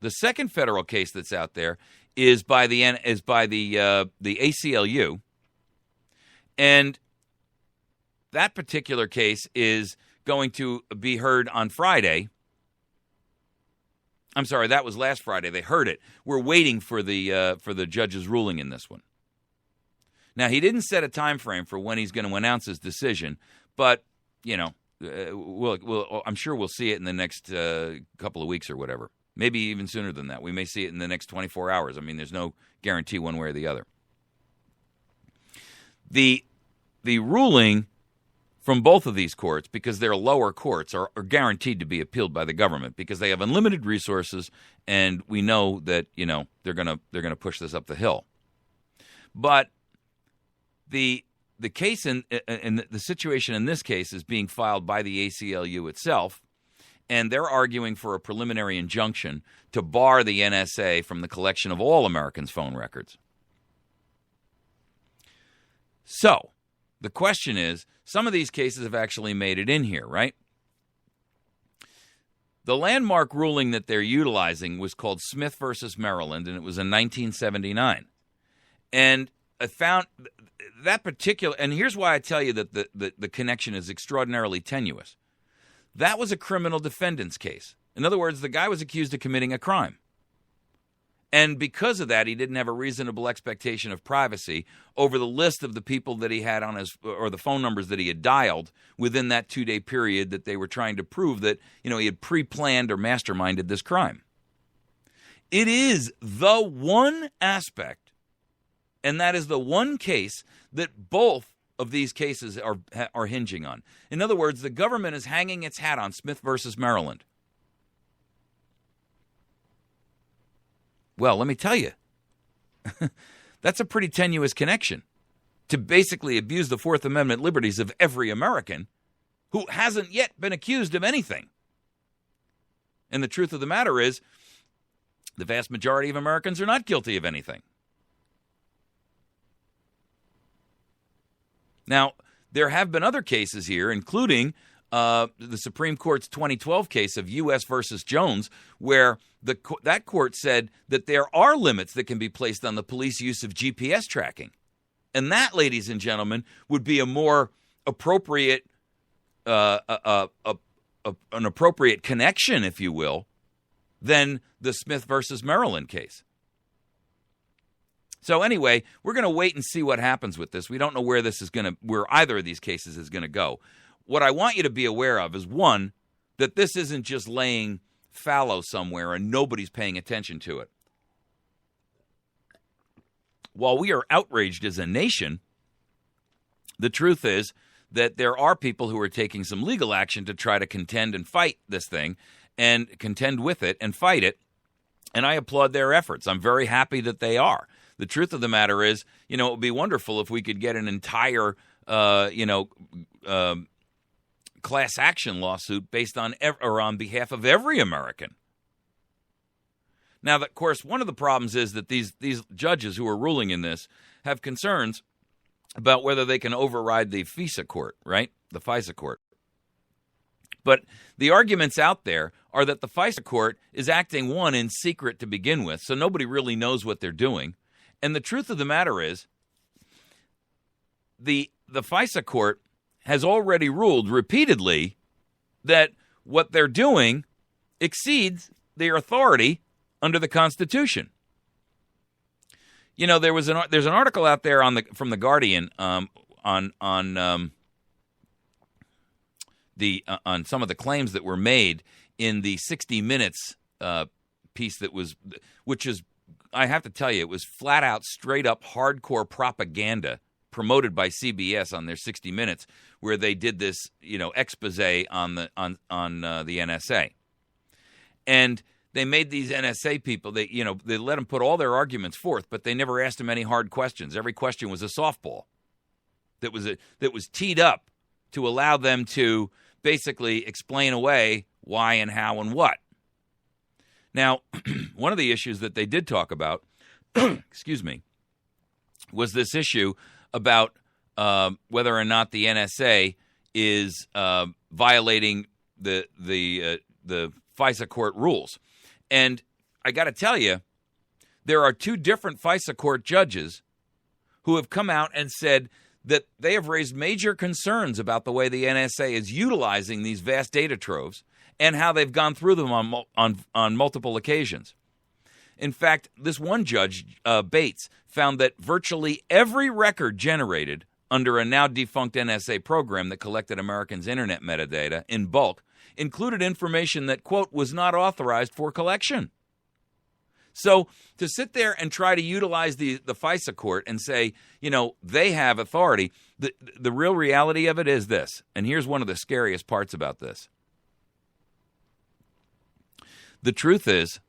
The second federal case that's out there is by the ACLU, and that particular case is going to be heard on Friday. I'm sorry, that was last Friday. They heard it. We're waiting for the judge's ruling in this one. Now, he didn't set a time frame for when he's going to announce his decision, but you know, I'm sure we'll see it in the next couple of weeks or whatever. Maybe even sooner than that. We may see it in the next 24 hours. I mean, there's no guarantee one way or the other. The ruling from both of these courts, because they're lower courts, are guaranteed to be appealed by the government because they have unlimited resources, and we know that, you know, they're gonna push this up the hill. But the case and the situation in this case is being filed by the ACLU itself, and they're arguing for a preliminary injunction to bar the NSA from the collection of all Americans' phone records. So, the question is, some of these cases have actually made it in here, right? The landmark ruling that they're utilizing was called Smith versus Maryland, and it was in 1979. And I found that particular, and here's why I tell you that the connection is extraordinarily tenuous. That was a criminal defendant's case. In other words, the guy was accused of committing a crime. And because of that, he didn't have a reasonable expectation of privacy over the list of the people that he had on his, or the phone numbers that he had dialed within that 2-day period that they were trying to prove that, you know, he had pre-planned or masterminded this crime. It is the one aspect, and that is the one case that both of these cases are hinging on. In other words, the government is hanging its hat on Smith versus Maryland. Well, let me tell you, that's a pretty tenuous connection to basically abuse the Fourth Amendment liberties of every American who hasn't yet been accused of anything. And the truth of the matter is, the vast majority of Americans are not guilty of anything. Now, there have been other cases here, including the Supreme Court's 2012 case of U.S. versus Jones, where that court said that there are limits that can be placed on the police use of GPS tracking. And that, ladies and gentlemen, would be a more appropriate, an appropriate connection, if you will, than the Smith versus Maryland case. So anyway, we're going to wait and see what happens with this. We don't know where either of these cases is going to go. What I want you to be aware of is, one, that this isn't just laying fallow somewhere and nobody's paying attention to it. While we are outraged as a nation, the truth is that there are people who are taking some legal action to try to contend and fight this thing and contend with it and fight it. And I applaud their efforts. I'm very happy that they are. The truth of the matter is, it would be wonderful if we could get an entire, class action lawsuit based on or on behalf of every American. Now, of course, one of the problems is that these judges who are ruling in this have concerns about whether they can override the FISA court, right? The FISA court. But the arguments out there are that the FISA court is acting, one, in secret to begin with, so nobody really knows what they're doing. And the truth of the matter is, the FISA court has already ruled repeatedly that what they're doing exceeds their authority under the Constitution. There's an article out there from the Guardian on some of the claims that were made in the 60 Minutes piece which is, I have to tell you, it was flat out, straight up, hardcore propaganda promoted by CBS on their 60 Minutes, where they did this, expose on the NSA, and they made these NSA people. They let them put all their arguments forth, but they never asked them any hard questions. Every question was a softball that was teed up to allow them to basically explain away why and how and what. Now, one of the issues that they did talk about, excuse me, was this issue about whether or not the NSA is violating the FISA court rules. And I got to tell you, there are two different FISA court judges who have come out and said that they have raised major concerns about the way the NSA is utilizing these vast data troves and how they've gone through them on multiple occasions. In fact, this one judge, Bates, found that virtually every record generated under a now-defunct NSA program that collected Americans' internet metadata in bulk included information that, quote, was not authorized for collection. So to sit there and try to utilize the FISA court and say, they have authority, the real reality of it is this, and here's one of the scariest parts about this. The truth is,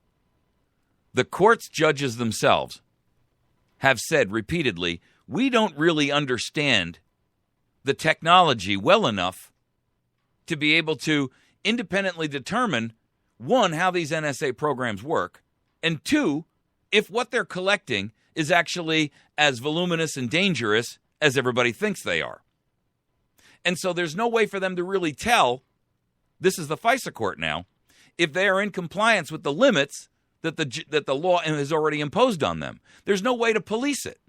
the court's judges themselves have said repeatedly, we don't really understand the technology well enough to be able to independently determine, one, how these NSA programs work, and two, if what they're collecting is actually as voluminous and dangerous as everybody thinks they are. And so there's no way for them to really tell, this is the FISA court now, if they are in compliance with the limits that the law has already imposed on them. There's no way to police it.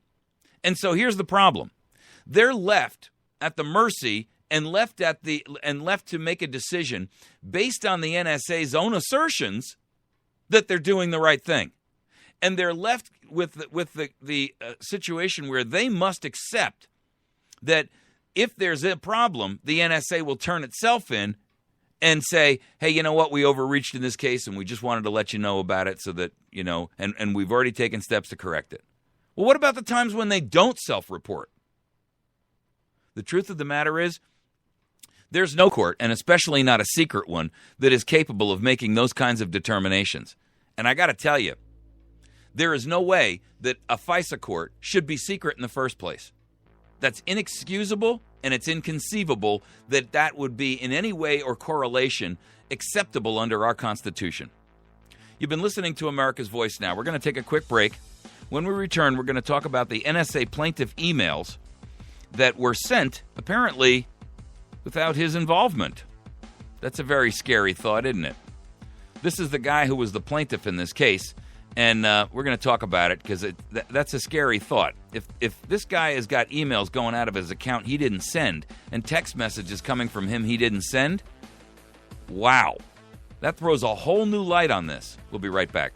And so here's the problem. They're left at the mercy and left to make a decision based on the NSA's own assertions that they're doing the right thing. And they're left with the situation where they must accept that if there's a problem, the NSA will turn itself in and say, hey, you know what, we overreached in this case and we just wanted to let you know about it so that, and we've already taken steps to correct it. Well, what about the times when they don't self-report? The truth of the matter is, there's no court, and especially not a secret one, that is capable of making those kinds of determinations. And I got to tell you, there is no way that a FISA court should be secret in the first place. That's inexcusable, and it's inconceivable that that would be in any way or correlation acceptable under our Constitution. You've been listening to America's Voice Now. We're going to take a quick break. When we return, we're going to talk about the NSA plaintiff emails that were sent, apparently, without his involvement. That's a very scary thought, isn't it? This is the guy who was the plaintiff in this case, and we're going to talk about it because that's a scary thought. If this guy has got emails going out of his account he didn't send and text messages coming from him he didn't send, wow. That throws a whole new light on this. We'll be right back.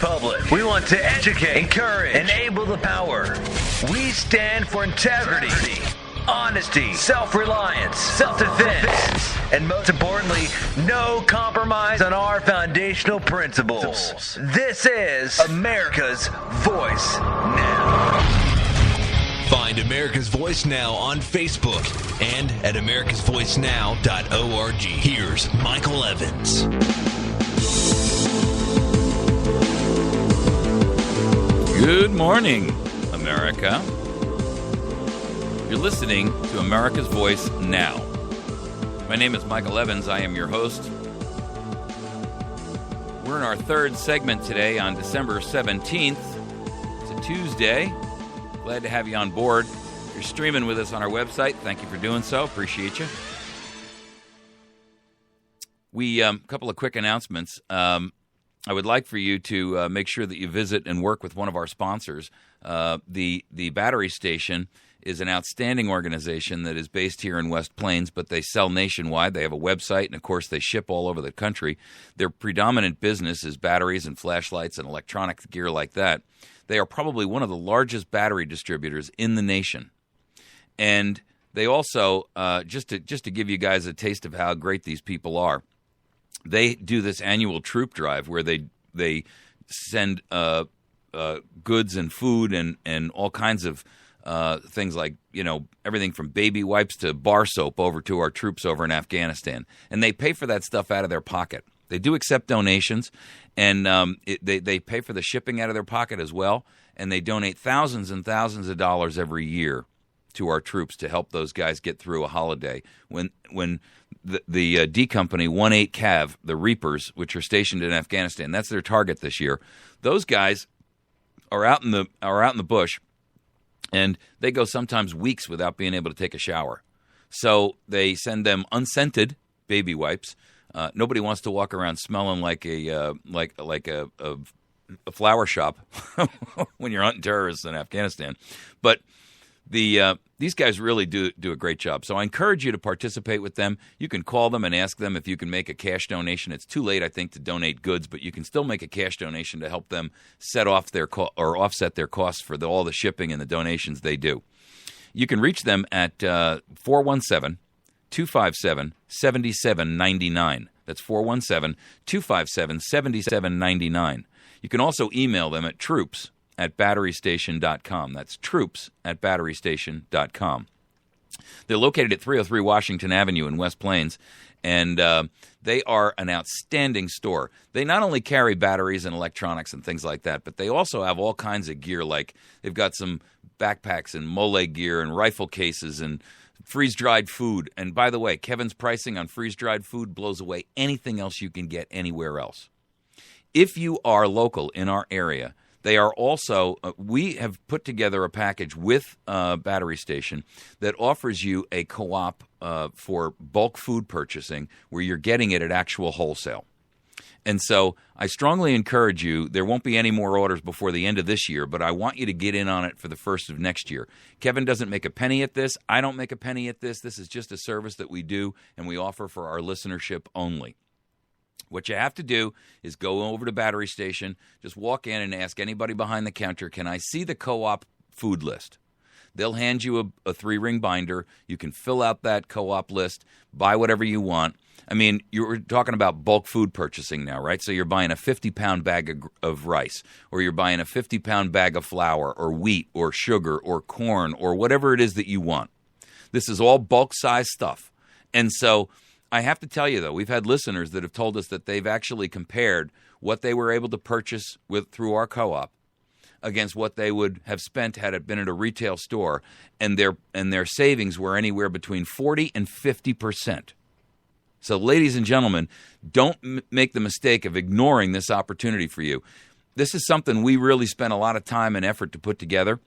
Republic. We want to educate, encourage, enable the power. We stand for integrity, honesty, self-reliance, self-defense, and most importantly, no compromise on our foundational principles. This is America's Voice Now. Find America's Voice Now on Facebook and at americasvoicenow.org. Here's Michael Evans. Good morning, America. You're listening to America's Voice Now. My name is Michael Evans. I am your host. We're in our third segment today on December 17th. It's a Tuesday. Glad to have you on board. If you're streaming with us on our website, thank you for doing so. Appreciate you. A couple of quick announcements. I would like for you to make sure that you visit and work with one of our sponsors. The Battery Station is an outstanding organization that is based here in West Plains, but they sell nationwide. They have a website, and, of course, they ship all over the country. Their predominant business is batteries and flashlights and electronic gear like that. They are probably one of the largest battery distributors in the nation. And they also, just to give you guys a taste of how great these people are, they do this annual troop drive where they send goods and food and all kinds of things like, everything from baby wipes to bar soap over to our troops over in Afghanistan. And they pay for that stuff out of their pocket. They do accept donations, and they pay for the shipping out of their pocket as well, and they donate thousands and thousands of dollars every year to our troops to help those guys get through a holiday. When the D Company 1-8 Cav, the Reapers, which are stationed in Afghanistan, that's their target this year. Those guys are out in the bush, and they go sometimes weeks without being able to take a shower. So they send them unscented baby wipes. Nobody wants to walk around smelling like a flower shop when you're hunting terrorists in Afghanistan. But these guys really do a great job. So I encourage you to participate with them. You can call them and ask them if you can make a cash donation. It's too late, I think, to donate goods, but you can still make a cash donation to help them set off or offset their costs for all the shipping and the donations they do. You can reach them at 417-257-7799. That's 417-257-7799. You can also email them at troops@batterystation.com. That's troops@batterystation.com. They're located at 303 Washington Avenue in West Plains, and they are an outstanding store. They not only carry batteries and electronics and things like that, but they also have all kinds of gear, like they've got some backpacks and mole gear and rifle cases and freeze-dried food. And by the way, Kevin's pricing on freeze-dried food blows away anything else you can get anywhere else. If you are local in our area, they are also, we have put together a package with Battery Station that offers you a co-op for bulk food purchasing where you're getting it at actual wholesale. And so I strongly encourage you, there won't be any more orders before the end of this year, but I want you to get in on it for the first of next year. Kevin doesn't make a penny at this. I don't make a penny at this. This is just a service that we do and we offer for our listenership only. What you have to do is go over to Battery Station, just walk in and ask anybody behind the counter, can I see the co-op food list? They'll hand you a 3-ring binder. You can fill out that co-op list, buy whatever you want. I mean, you're talking about bulk food purchasing now, right? So you're buying a 50-pound bag of rice, or you're buying a 50-pound bag of flour or wheat or sugar or corn or whatever it is that you want. This is all bulk size stuff. And so I have to tell you, though, we've had listeners that have told us that they've actually compared what they were able to purchase through our co-op against what they would have spent had it been at a retail store, and their savings were anywhere between 40 and 50%. So, ladies and gentlemen, don't make the mistake of ignoring this opportunity for you. This is something we really spent a lot of time and effort to put together,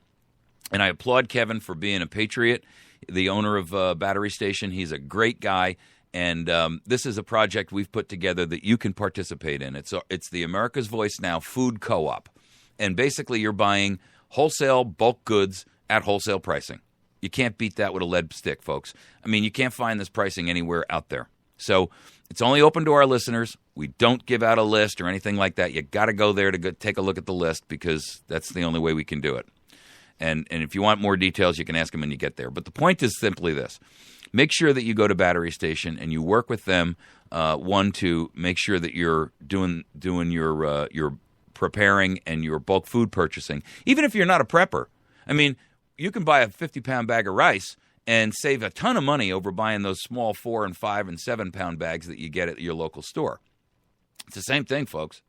and I applaud Kevin for being a patriot, the owner of Battery Station. He's a great guy. And this is a project we've put together that you can participate in. It's the America's Voice Now Food Co-op. And basically you're buying wholesale bulk goods at wholesale pricing. You can't beat that with a lead stick, folks. I mean, you can't find this pricing anywhere out there. So it's only open to our listeners. We don't give out a list or anything like that. You got to go there to take a look at the list because that's the only way we can do it. And if you want more details, you can ask them when you get there. But the point is simply this. Make sure that you go to Battery Station and you work with them, to make sure that you're doing your preparing and your bulk food purchasing. Even if you're not a prepper. I mean, you can buy a 50-pound bag of rice and save a ton of money over buying those small 4 and 5 and 7-pound bags that you get at your local store. It's the same thing, folks.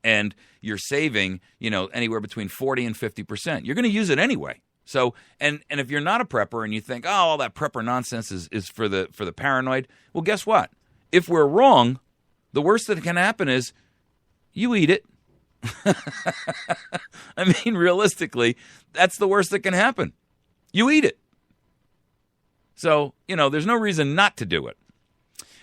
And you're saving, anywhere between 40 and 50%. You're going to use it anyway. So, and if you're not a prepper and you think, all that prepper nonsense is for the paranoid, well, guess what? If we're wrong, the worst that can happen is you eat it. I mean, realistically, that's the worst that can happen. You eat it. So, there's no reason not to do it.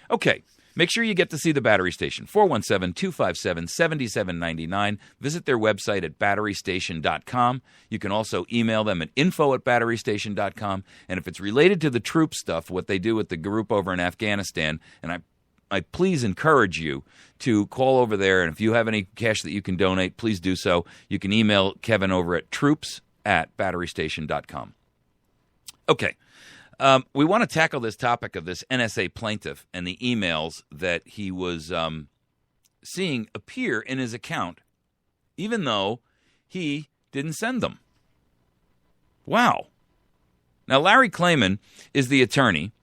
Okay, make sure you get to see the Battery Station, 417-257-7799. Visit their website at batterystation.com. You can also email them at info@batterystation.com. And if it's related to the troop stuff, what they do with the group over in Afghanistan, and I please encourage you to call over there, and if you have any cash that you can donate, please do so. You can email Kevin over at troops@batterystation.com. Okay. We want to tackle this topic of this NSA plaintiff and the emails that he was seeing appear in his account, even though he didn't send them. Wow. Now, Larry Klayman is the attorney.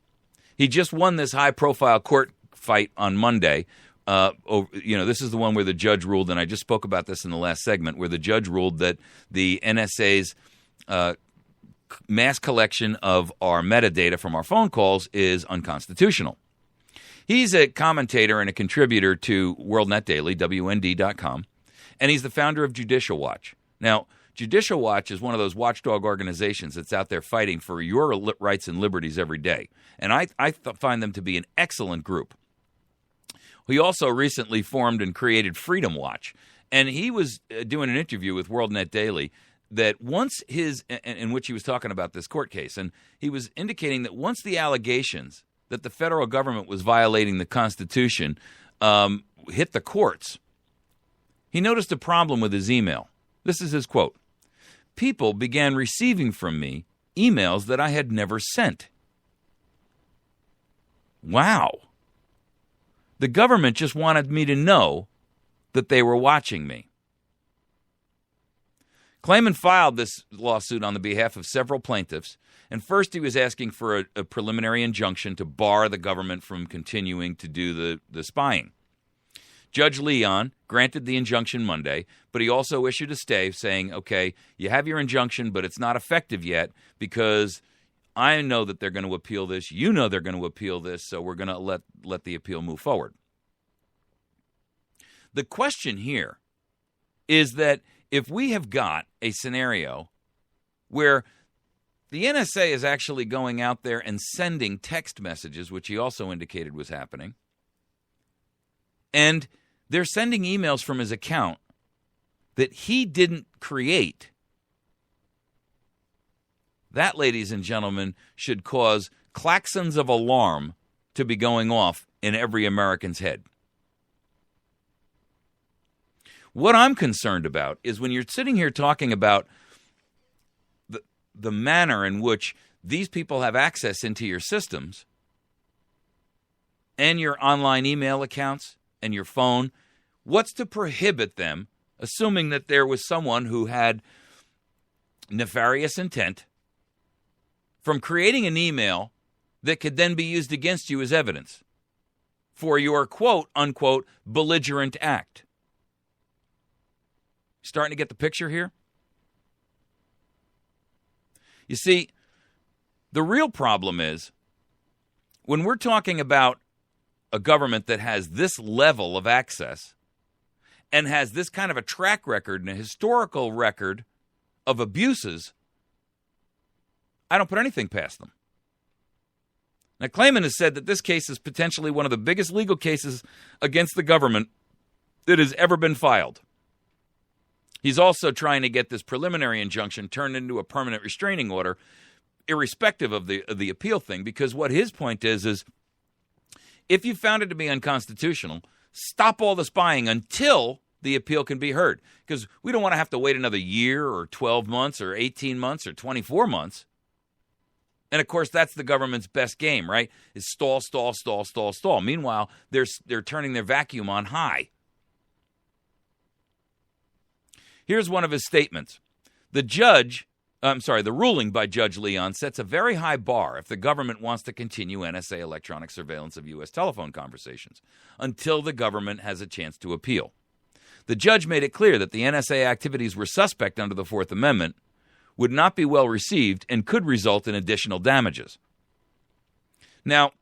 He just won this high-profile court fight on Monday. This is the one where the judge ruled, and I just spoke about this in the last segment, where the judge ruled that the NSA's mass collection of our metadata from our phone calls is unconstitutional. He's a commentator and a contributor to WorldNet Daily, WND.com, and he's the founder of Judicial Watch. Now, Judicial Watch is one of those watchdog organizations that's out there fighting for your rights and liberties every day, and I find them to be an excellent group. He also recently formed and created Freedom Watch, and he was doing an interview with WorldNet Daily that once in which he was talking about this court case, and he was indicating that once the allegations that the federal government was violating the Constitution hit the courts, he noticed a problem with his email. This is his quote. People began receiving from me emails that I had never sent. Wow. The government just wanted me to know that they were watching me. Klayman filed this lawsuit on the behalf of several plaintiffs, and first he was asking for a preliminary injunction to bar the government from continuing to do the spying. Judge Leon granted the injunction Monday, but he also issued a stay saying, okay, you have your injunction, but it's not effective yet because I know that they're going to appeal this. You know they're going to appeal this, so we're going to let the appeal move forward. The question here is that if we have got a scenario where the NSA is actually going out there and sending text messages, which he also indicated was happening, and they're sending emails from his account that he didn't create, that, ladies and gentlemen, should cause klaxons of alarm to be going off in every American's head. What I'm concerned about is when you're sitting here talking about the manner in which these people have access into your systems and your online email accounts and your phone, what's to prohibit them, assuming that there was someone who had nefarious intent, from creating an email that could then be used against you as evidence for your quote-unquote belligerent act? Starting to get the picture here? You see, the real problem is when we're talking about a government that has this level of access and has this kind of a track record and a historical record of abuses, I don't put anything past them. Now, Klayman has said that this case is potentially one of the biggest legal cases against the government that has ever been filed. He's also trying to get this preliminary injunction turned into a permanent restraining order, irrespective of the appeal thing, because what his point is If you found it to be unconstitutional, stop all the spying until the appeal can be heard. Because we don't want to have to wait another year or 12 months or 18 months or 24 months. And, of course, that's the government's best game, right? Is stall, stall, stall, stall, stall. Meanwhile, they're turning their vacuum on high. Here's one of his statements. The ruling by Judge Leon sets a very high bar if the government wants to continue NSA electronic surveillance of U.S. telephone conversations until the government has a chance to appeal. The judge made it clear that the NSA activities were suspect under the Fourth Amendment, would not be well received, and could result in additional damages. Now,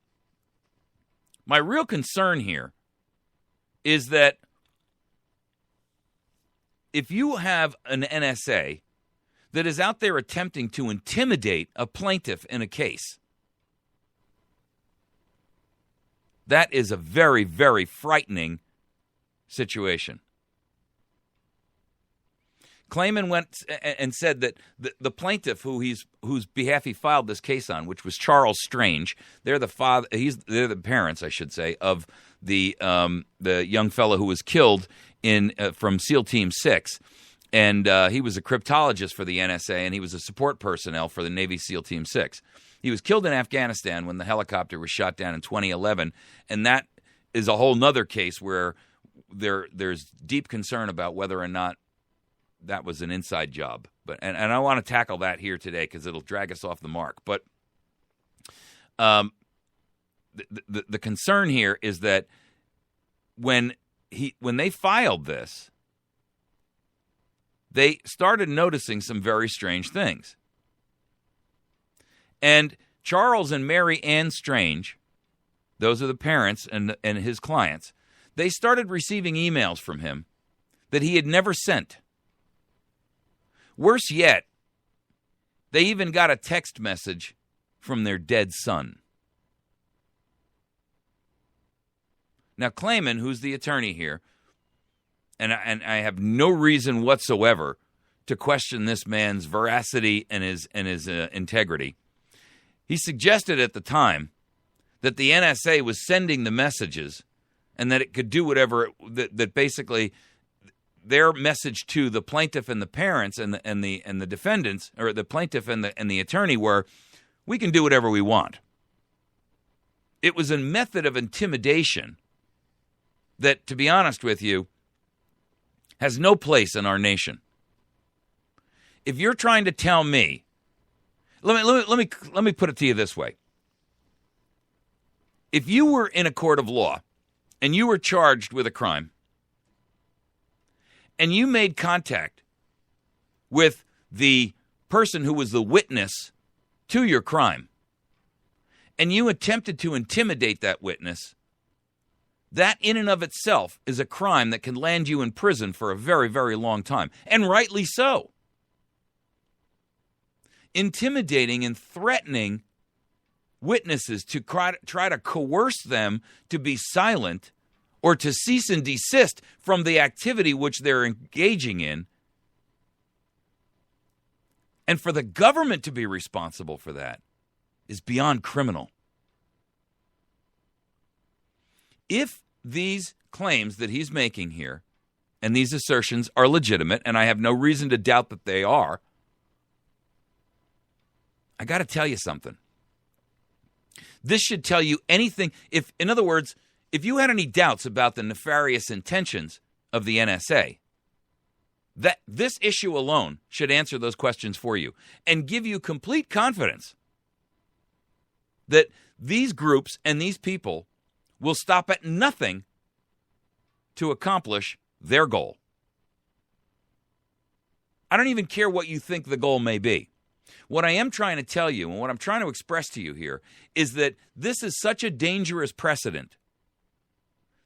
my real concern here is that if you have an NSA that is out there attempting to intimidate a plaintiff in a case, that is a very, very frightening situation. Clayman went and said that the plaintiff whose behalf he filed this case on, which was Charles Strange, they're the parents, I should say, of the young fellow who was killed from SEAL Team 6, and he was a cryptologist for the NSA, and he was a support personnel for the Navy SEAL Team 6. He was killed in Afghanistan when the helicopter was shot down in 2011, and that is a whole nother case where there's deep concern about whether or not that was an inside job. And I want to tackle that here today because it'll drag us off the mark. But the concern here is that when they filed this, they started noticing some very strange things. And Charles and Mary Ann Strange, those are the parents and his clients, they started receiving emails from him that he had never sent. Worse yet, they even got a text message from their dead son. Now, Clayman, who's the attorney here, and I have no reason whatsoever to question this man's veracity and his integrity, he suggested at the time that the NSA was sending the messages and that it could do whatever, that basically their message to the plaintiff and the parents and the defendants, or the plaintiff and the attorney, were, we can do whatever we want. It was a method of intimidation that, to be honest with you, has no place in our nation. If you're trying to tell me, let me put it to you this way. If you were in a court of law and you were charged with a crime, and you made contact with the person who was the witness to your crime, and you attempted to intimidate that witness, that in and of itself is a crime that can land you in prison for a very, very long time, and rightly so. Intimidating and threatening witnesses to try to coerce them to be silent or to cease and desist from the activity which they're engaging in, and for the government to be responsible for that, is beyond criminal. If these claims that he's making here and these assertions are legitimate, and I have no reason to doubt that they are, I got to tell you something. This should tell you anything. In other words, if you had any doubts about the nefarious intentions of the NSA, that this issue alone should answer those questions for you and give you complete confidence that these groups and these people will stop at nothing to accomplish their goal. I don't even care what you think the goal may be. What I am trying to tell you and what I'm trying to express to you here is that this is such a dangerous precedent.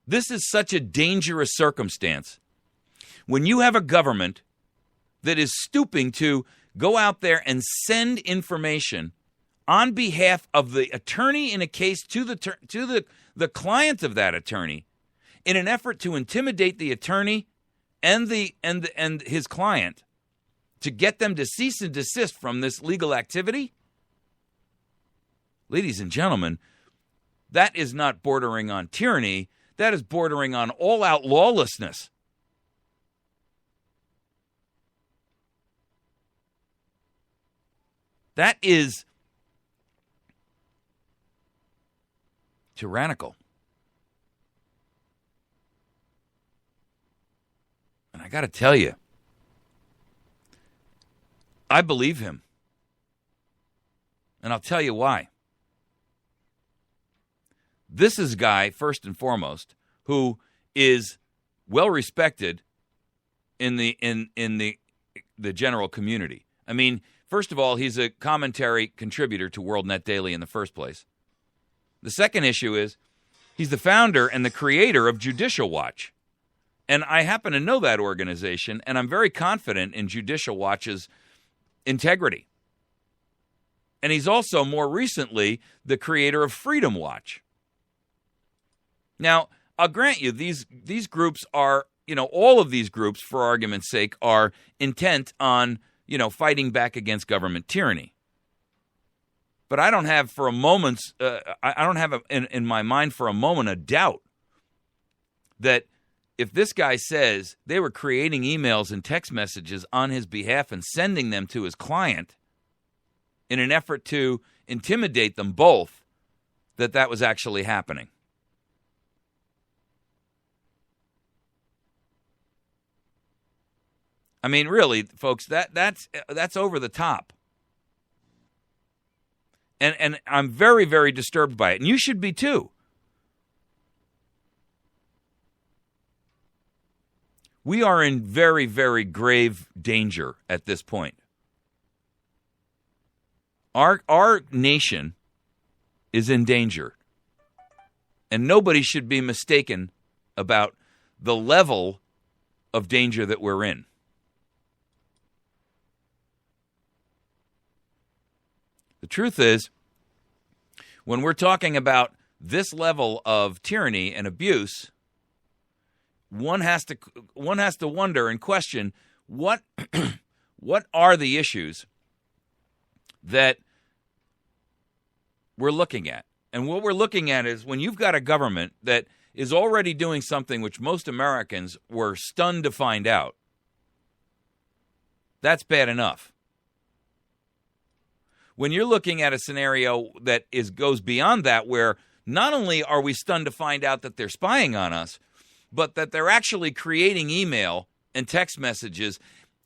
This is such a dangerous circumstance. When you have a government that is stooping to go out there and send information on behalf of the attorney in a case to the client of that attorney in an effort to intimidate the attorney and his client to get them to cease and desist from this legal activity, ladies and gentlemen, that is not bordering on tyranny. That is bordering on all-out lawlessness. That is tyrannical. And I got to tell you, I believe him. And I'll tell you why. This is a guy, first and foremost, who is well respected in the general community. I mean, first of all, he's a commentary contributor to WorldNet Daily in the first place. The second issue is he's the founder and the creator of Judicial Watch. And I happen to know that organization, and I'm very confident in Judicial Watch's integrity. And he's also, more recently, the creator of Freedom Watch. Now, I'll grant you, these groups are, all of these groups, for argument's sake, are intent on, fighting back against government tyranny. But I don't have for a moment, in my mind for a moment a doubt that if this guy says they were creating emails and text messages on his behalf and sending them to his client in an effort to intimidate them both, that was actually happening. I mean, really, folks, that's over the top. And I'm very, very disturbed by it. And you should be too. We are in very, very grave danger at this point. Our nation is in danger. And nobody should be mistaken about the level of danger that we're in. The truth is, when we're talking about this level of tyranny and abuse, one has to wonder and question what are the issues that we're looking at. And what we're looking at is when you've got a government that is already doing something which most Americans were stunned to find out, that's bad enough. When you're looking at a scenario that goes beyond that, where not only are we stunned to find out that they're spying on us, but that they're actually creating email and text messages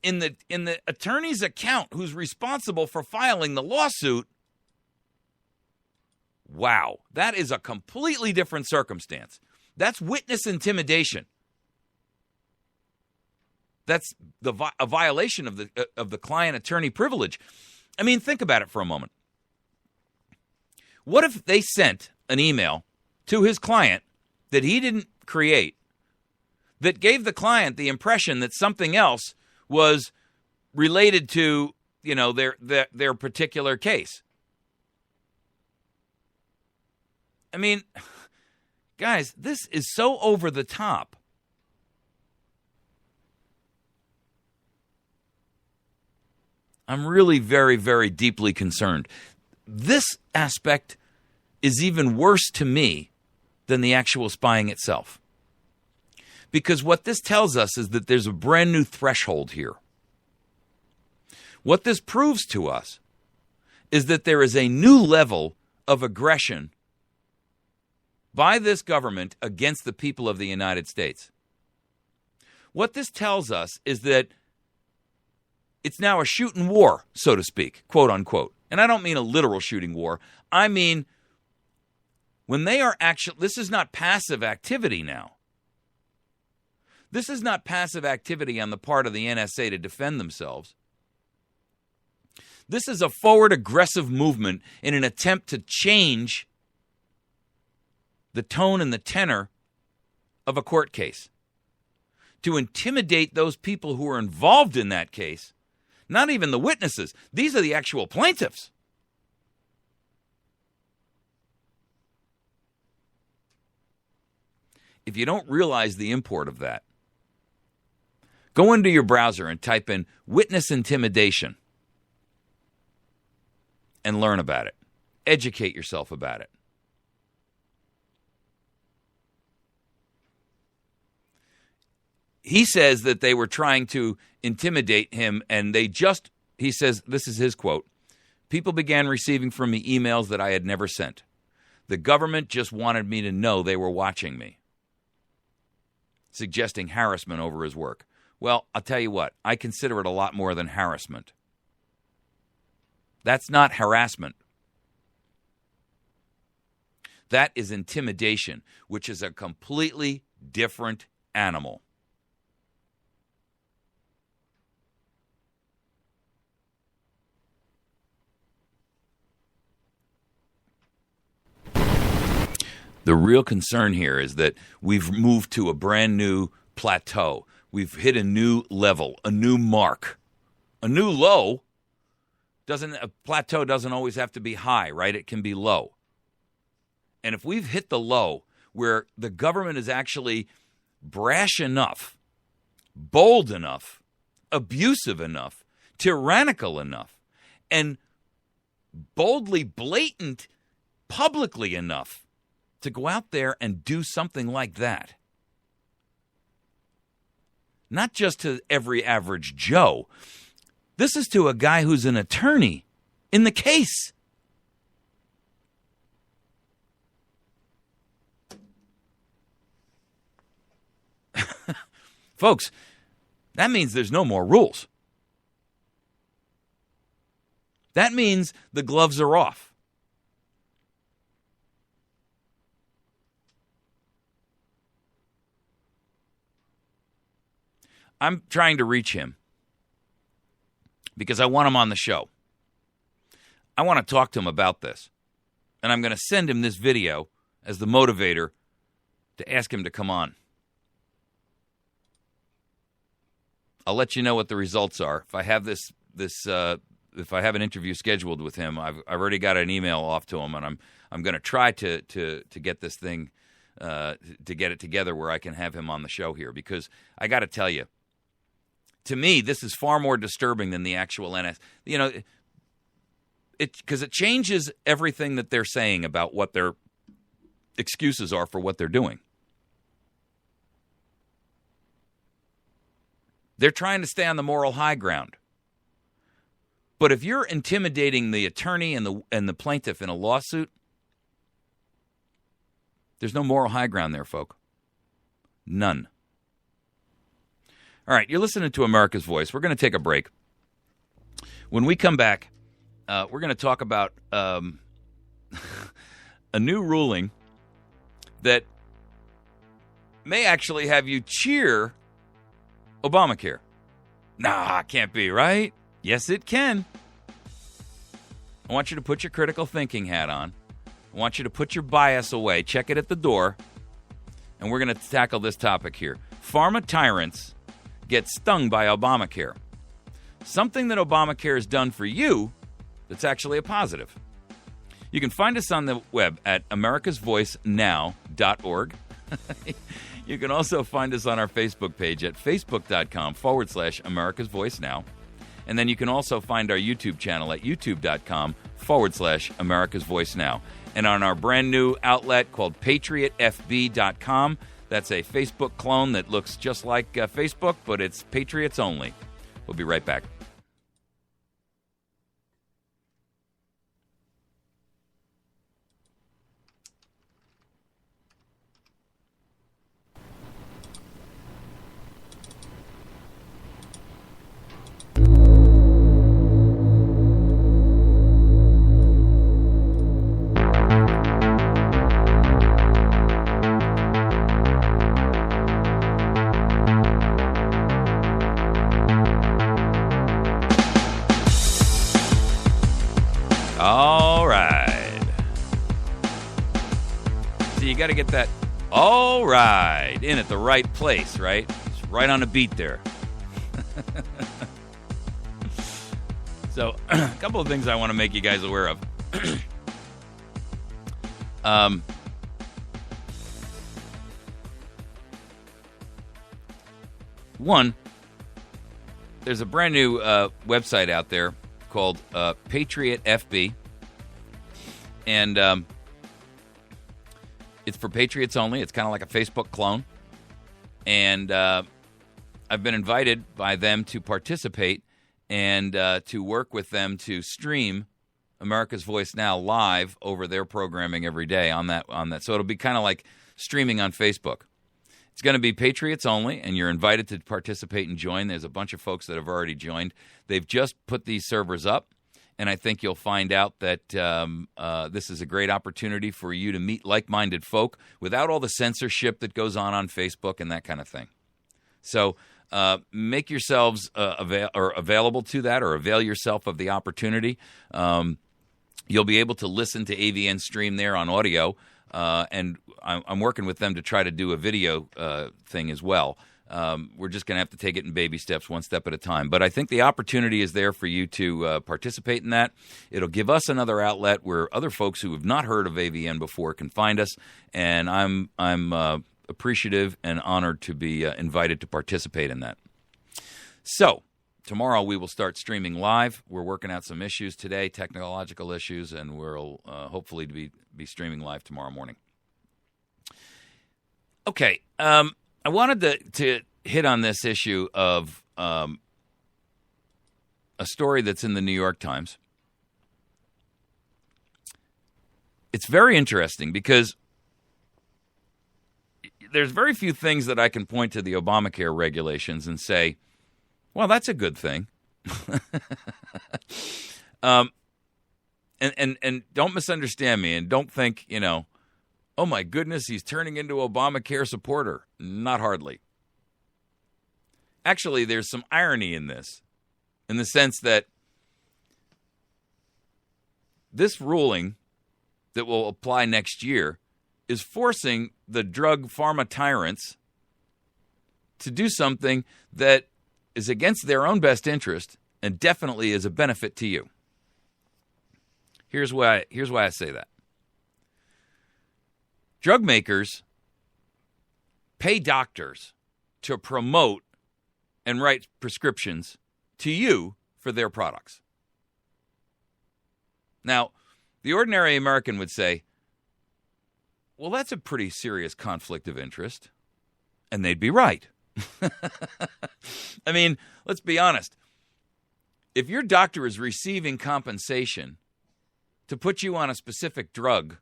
in the attorney's account who's responsible for filing the lawsuit. Wow, that is a completely different circumstance. That's witness intimidation. That's a violation of the client-attorney privilege. I mean, think about it for a moment. What if they sent an email to his client that he didn't create that gave the client the impression that something else was related to, their particular case? I mean, guys, this is so over the top. I'm really very, very deeply concerned. This aspect is even worse to me than the actual spying itself. Because what this tells us is that there's a brand new threshold here. What this proves to us is that there is a new level of aggression by this government against the people of the United States. What this tells us is that it's now a shooting war, so to speak, quote unquote. And I don't mean a literal shooting war. I mean, when they are actually, this is not passive activity now. This is not passive activity on the part of the NSA to defend themselves. This is a forward aggressive movement in an attempt to change the tone and the tenor of a court case, to intimidate those people who are involved in that case. Not even the witnesses. These are the actual plaintiffs. If you don't realize the import of that, go into your browser and type in witness intimidation and learn about it. Educate yourself about it. he says that they were trying to intimidate him, and he says, this is his quote, "People began receiving from me emails that I had never sent. The government just wanted me to know they were watching me," suggesting harassment over his work. Well, I'll tell you what, I consider it a lot more than harassment. That's not harassment. That is intimidation, which is a completely different animal. The real concern here is that we've moved to a brand new plateau. We've hit a new level, a new mark, a new low. A plateau doesn't always have to be high, right? It can be low. And if we've hit the low where the government is actually brash enough, bold enough, abusive enough, tyrannical enough, and boldly blatant publicly enough to go out there and do something like that. Not just to every average Joe. This is to a guy who's an attorney in the case. Folks, that means there's no more rules. That means the gloves are off. I'm trying to reach him because I want him on the show. I want to talk to him about this. And I'm going to send him this video as the motivator to ask him to come on. I'll let you know what the results are. If I have if I have an interview scheduled with him, I've already got an email off to him, and I'm going to try to get this thing to get it together where I can have him on the show here, because I got to tell you, to me, this is far more disturbing than the actual NS. You know, because it changes everything that they're saying about what their excuses are for what they're doing. They're trying to stay on the moral high ground. But if you're intimidating the attorney and the plaintiff in a lawsuit, there's no moral high ground there, folk. None. All right, you're listening to America's Voice. We're going to take a break. When we come back, we're going to talk about a new ruling that may actually have you cheer Obamacare. Nah, can't be, right? Yes, it can. I want you to put your critical thinking hat on. I want you to put your bias away. Check it at the door. And we're going to tackle this topic here. Pharma tyrants get stung by Obamacare. Something that Obamacare has done for you that's actually a positive. You can find us on the web at americasvoicenow.org. You can also find us on our Facebook page at facebook.com/America's Voice Now. And then you can also find our YouTube channel at youtube.com/America's Voice Now. And on our brand new outlet called patriotfb.com, that's a Facebook clone that looks just like Facebook, but it's Patriots only. We'll be right back. All right. So you got to get that all right in at the right place, right? It's right on the beat there. So a couple of things I want to make you guys aware of. One, there's a brand new website out there called Patriot FB, and it's for Patriots only. It's kind of like a Facebook clone, and I've been invited by them to participate and to work with them to stream America's Voice Now live over their programming every day on that. So it'll be kind of like streaming on Facebook. It's going to be Patriots only, and you're invited to participate and join. There's a bunch of folks that have already joined. They've just put these servers up, and I think you'll find out that this is a great opportunity for you to meet like-minded folk without all the censorship that goes on Facebook and that kind of thing. So make yourselves available to that, or avail yourself of the opportunity. You'll be able to listen to AVN Stream there on audio, and I'm working with them to try to do a video thing as well. We're just going to have to take it in baby steps, one step at a time. But I think the opportunity is there for you to participate in that. It'll give us another outlet where other folks who have not heard of AVN before can find us, and I'm appreciative and honored to be invited to participate in that. So tomorrow we will start streaming live. We're working out some issues today, technological issues, and we'll hopefully be streaming live tomorrow morning. Okay, I wanted to hit on this issue of a story that's in the New York Times. It's very interesting because there's very few things that I can point to the Obamacare regulations and say, well, that's a good thing. And don't misunderstand me, and don't think, oh my goodness, he's turning into a Obamacare supporter. Not hardly. Actually, there's some irony in this, in the sense that this ruling that will apply next year is forcing the drug pharma tyrants to do something that is against their own best interest and definitely is a benefit to you. Here's why I say that. Drug makers pay doctors to promote and write prescriptions to you for their products. Now, the ordinary American would say, well, that's a pretty serious conflict of interest. And they'd be right. I mean, let's be honest. If your doctor is receiving compensation to put you on a specific drug,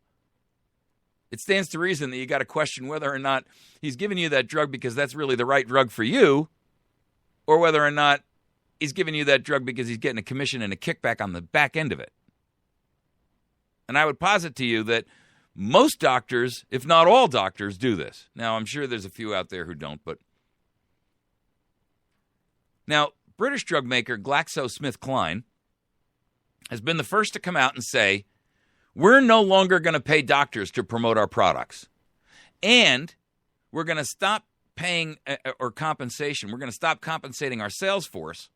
it stands to reason that you got to question whether or not he's giving you that drug because that's really the right drug for you, or whether or not he's giving you that drug because he's getting a commission and a kickback on the back end of it. And I would posit to you that most doctors, if not all doctors, do this. Now, I'm sure there's a few out there who don't, but... Now, British drug maker GlaxoSmithKline has been the first to come out and say, we're no longer going to pay doctors to promote our products. And we're going to stop paying or compensation. We're going to stop compensating our sales force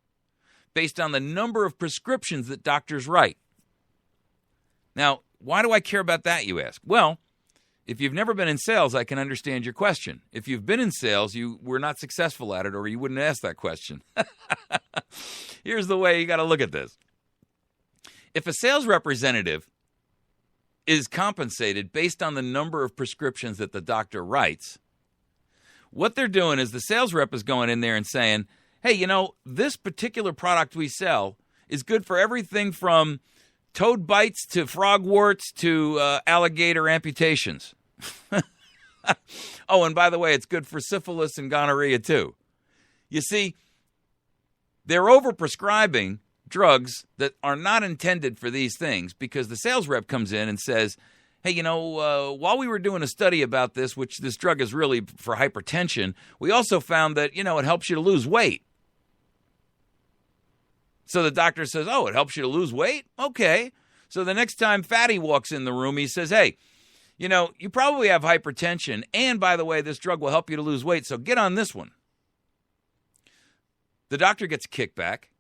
based on the number of prescriptions that doctors write. Now, why do I care about that, you ask? Well, if you've never been in sales, I can understand your question. If you've been in sales, you were not successful at it, or you wouldn't ask that question. Here's the way you got to look at this. If a sales representative is compensated based on the number of prescriptions that the doctor writes, what they're doing is the sales rep is going in there and saying, hey, this particular product we sell is good for everything from toad bites to frog warts to alligator amputations. Oh, and by the way, it's good for syphilis and gonorrhea too. You see, they're overprescribing drugs that are not intended for these things because the sales rep comes in and says, hey, while we were doing a study about this, which this drug is really for hypertension, we also found that, it helps you to lose weight. So the doctor says, oh, it helps you to lose weight? Okay. So the next time Fatty walks in the room, he says, hey, you probably have hypertension. And by the way, this drug will help you to lose weight. So get on this one. The doctor gets a kickback.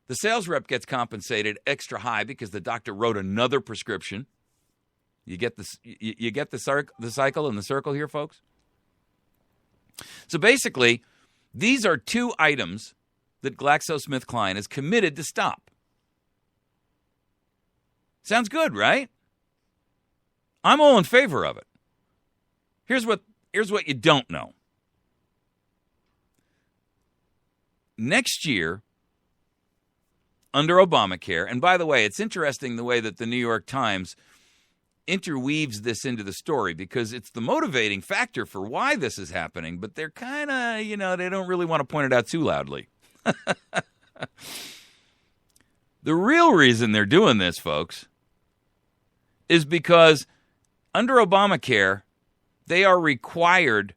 The sales rep gets compensated extra high because the doctor wrote another prescription. You get this? You get the cycle and the circle here, folks? So basically, these are two items that GlaxoSmithKline is committed to stop. Sounds good, right? I'm all in favor of it. Here's what you don't know. next year, under Obamacare, and by the way, it's interesting the way that the New York Times interweaves this into the story because it's the motivating factor for why this is happening, but they're kind of, they don't really want to point it out too loudly. The real reason they're doing this, folks, is because under Obamacare, they are required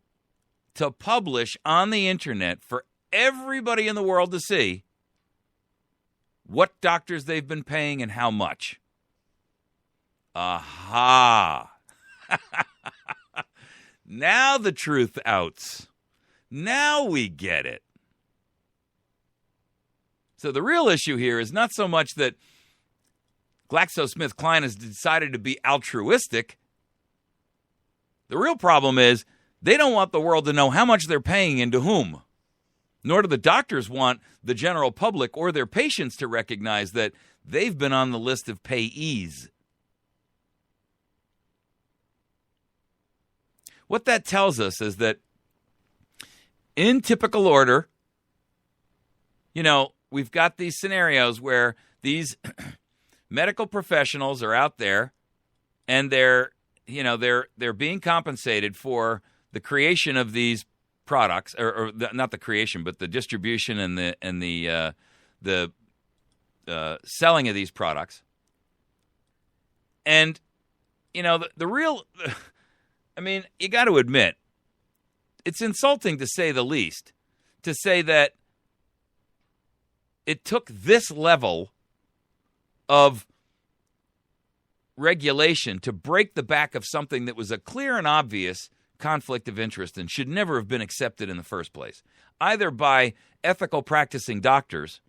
to publish on the internet for everybody in the world to see what doctors they've been paying and how much. Aha. Now the truth outs. Now we get it. So the real issue here is not so much that GlaxoSmithKline has decided to be altruistic. The real problem is they don't want the world to know how much they're paying and to whom. Nor do the doctors want the general public or their patients to recognize that they've been on the list of payees. What that tells us is that in typical order, we've got these scenarios where these medical professionals are out there and they're being compensated for the creation of these products, or not the creation, but the distribution and the selling of these products. And the real, you got to admit, it's insulting to say the least, to say that it took this level of regulation to break the back of something that was a clear and obvious conflict of interest and should never have been accepted in the first place, either by ethical practicing doctors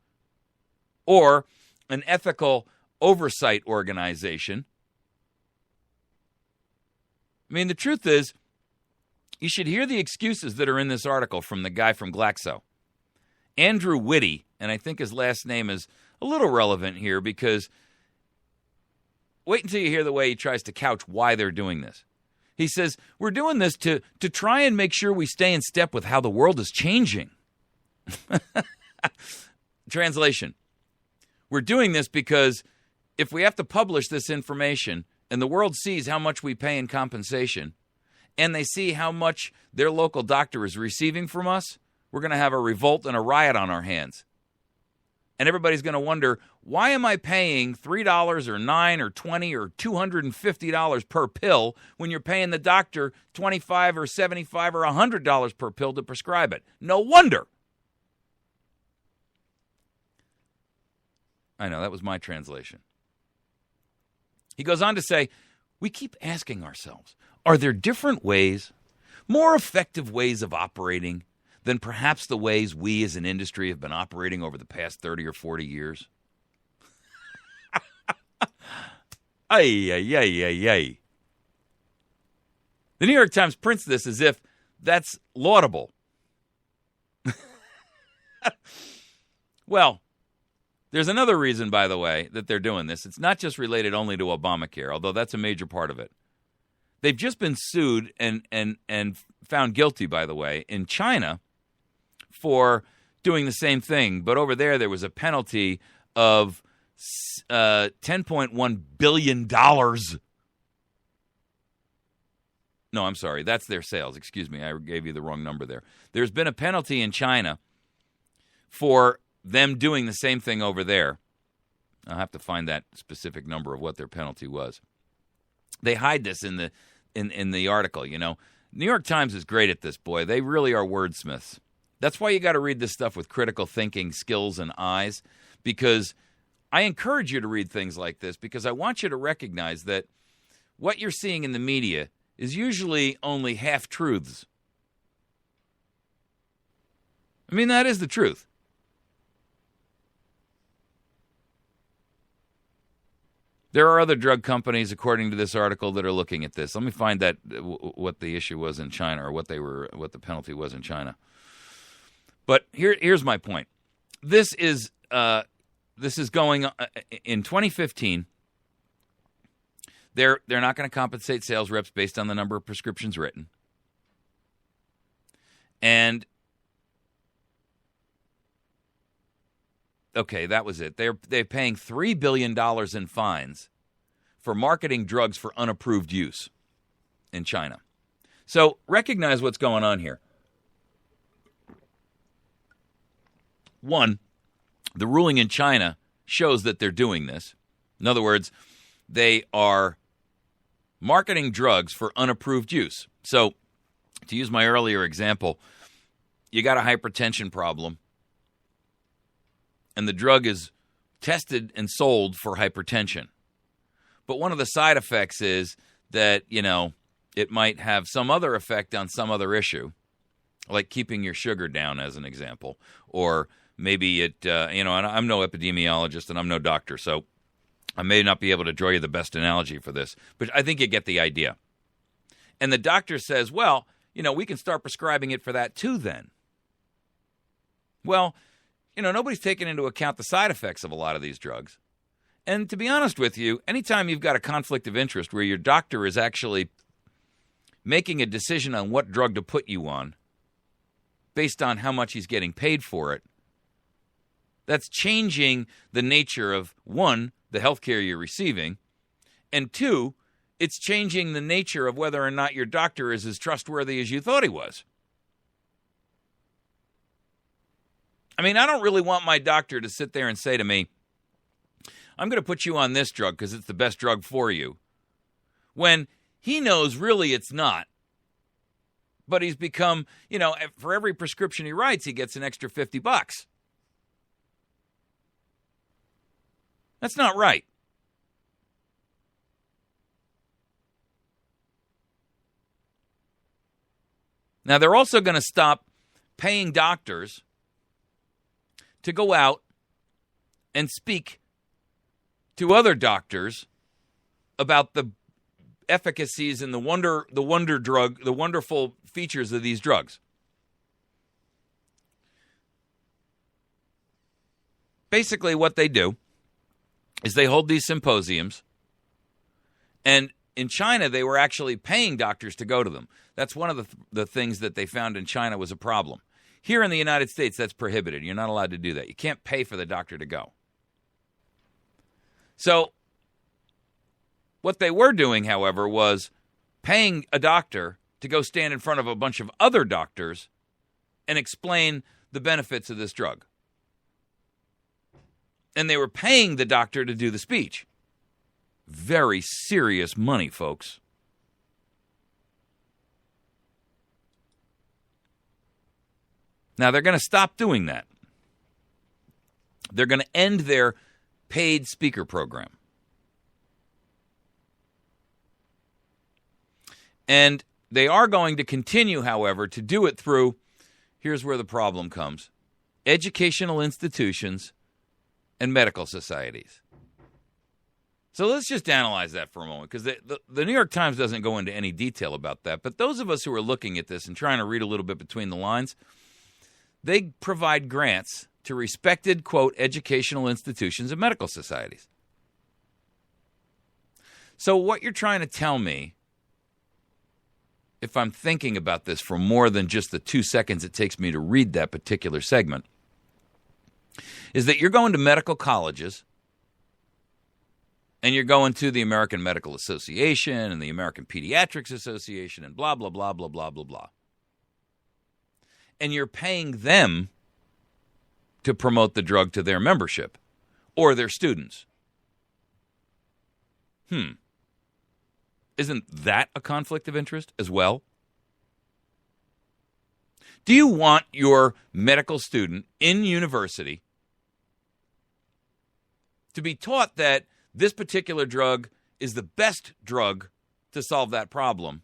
or an ethical oversight organization. The truth is, you should hear the excuses that are in this article from the guy from Glaxo. Andrew Whitty, and I think his last name is a little relevant here because wait until you hear the way he tries to couch why they're doing this. He says, we're doing this to try and make sure we stay in step with how the world is changing. Translation. We're doing this because if we have to publish this information and the world sees how much we pay in compensation and they see how much their local doctor is receiving from us, we're going to have a revolt and a riot on our hands. And everybody's going to wonder, why am I paying $3 or $9 or $20 or $250 per pill when you're paying the doctor $25 or $75 or $100 per pill to prescribe it? No wonder. I know, that was my translation. He goes on to say, we keep asking ourselves, are there different ways, more effective ways of operating than perhaps the ways we as an industry have been operating over the past 30 or 40 years? Ay, ay, ay, ay, ay. The New York Times prints this as if that's laudable. Well, there's another reason, by the way, that they're doing this. It's not just related only to Obamacare, although that's a major part of it. They've just been sued and found guilty, by the way, in China for doing the same thing. But over there was a penalty of $10.1 billion. No, I'm sorry. That's their sales. Excuse me. I gave you the wrong number there. There's been a penalty in China for them doing the same thing over there. I'll have to find that specific number of what their penalty was. They hide this in the article, New York Times is great at this, boy. They really are wordsmiths. That's why you got to read this stuff with critical thinking skills and eyes, because I encourage you to read things like this because I want you to recognize that what you're seeing in the media is usually only half-truths. That is the truth. There are other drug companies, according to this article, that are looking at this. Let me find that what the issue was in China, or what the penalty was in China. But here's my point. This is going in 2015. They're not going to compensate sales reps based on the number of prescriptions written, and Okay, that was it. They're paying $3 billion in fines for marketing drugs for unapproved use in China. So recognize what's going on here. One, the ruling in China shows that they're doing this. In other words, they are marketing drugs for unapproved use. So, to use my earlier example, you got a hypertension problem, and the drug is tested and sold for hypertension. But one of the side effects is that, it might have some other effect on some other issue, like keeping your sugar down, as an example. Or maybe it, and I'm no epidemiologist and I'm no doctor, so I may not be able to draw you the best analogy for this, but I think you get the idea. And the doctor says, well, we can start prescribing it for that too then. Well, nobody's taking into account the side effects of a lot of these drugs. And to be honest with you, anytime you've got a conflict of interest where your doctor is actually making a decision on what drug to put you on based on how much he's getting paid for it, that's changing the nature of, one, the health care you're receiving, and two, it's changing the nature of whether or not your doctor is as trustworthy as you thought he was. I mean, I don't really want my doctor to sit there and say to me, I'm going to put you on this drug because it's the best drug for you, when he knows really it's not. But he's become, for every prescription he writes, he gets an extra $50. That's not right. Now, they're also going to stop paying doctors to go out and speak to other doctors about the efficacies and the wonderful features of these drugs. Basically, what they do is they hold these symposiums, and in China, they were actually paying doctors to go to them. That's one of the things that they found in China was a problem. Here in the United States, that's prohibited. You're not allowed to do that. You can't pay for the doctor to go. So what they were doing, however, was paying a doctor to go stand in front of a bunch of other doctors and explain the benefits of this drug. And they were paying the doctor to do the speech. Very serious money, folks. Now, they're going to stop doing that. They're going to end their paid speaker program. And they are going to continue, however, to do it through, here's where the problem comes, educational institutions and medical societies. So let's just analyze that for a moment, because the New York Times doesn't go into any detail about that. But those of us who are looking at this and trying to read a little bit between the lines, they provide grants to respected, quote, educational institutions and medical societies. So what you're trying to tell me, if I'm thinking about this for more than just the 2 seconds it takes me to read that particular segment, is that you're going to medical colleges and you're going to the American Medical Association and the American Pediatrics Association and blah, blah, blah, blah, blah, blah, blah. And you're paying them to promote the drug to their membership or their students. Isn't that a conflict of interest as well? Do you want your medical student in university to be taught that this particular drug is the best drug to solve that problem,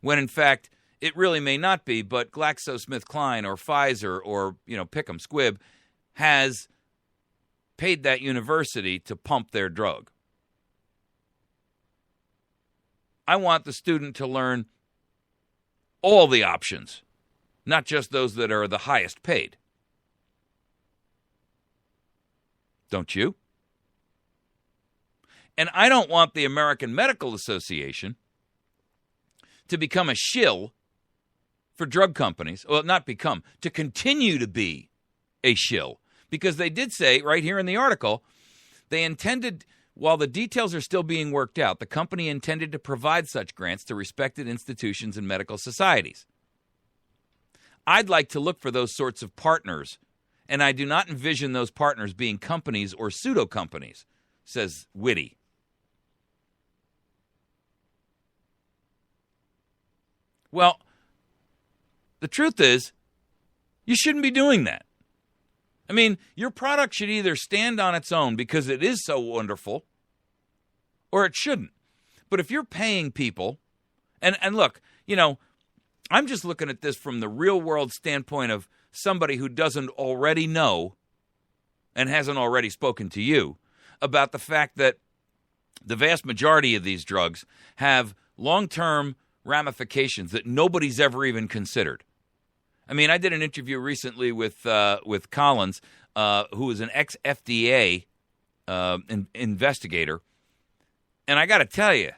when in fact it really may not be, but GlaxoSmithKline or Pfizer or, Pick'em Squibb has paid that university to pump their drug? I want the student to learn all the options, not just those that are the highest paid. Don't you? And I don't want the American Medical Association to become a shill for drug companies. Well, not become, to continue to be a shill. Because they did say right here in the article, they intended, while the details are still being worked out, the company intended to provide such grants to respected institutions and medical societies. I'd like to look for those sorts of partners, and I do not envision those partners being companies or pseudo-companies, says Whitty. Well, the truth is, you shouldn't be doing that. I mean, your product should either stand on its own because it is so wonderful, or it shouldn't. But if you're paying people, and look, you know, I'm just looking at this from the real world standpoint of somebody who doesn't already know and hasn't already spoken to you about the fact that the vast majority of these drugs have long-term ramifications that nobody's ever even considered. I mean, I did an interview recently with Collins, who is an ex-FDA investigator, and I got to tell you,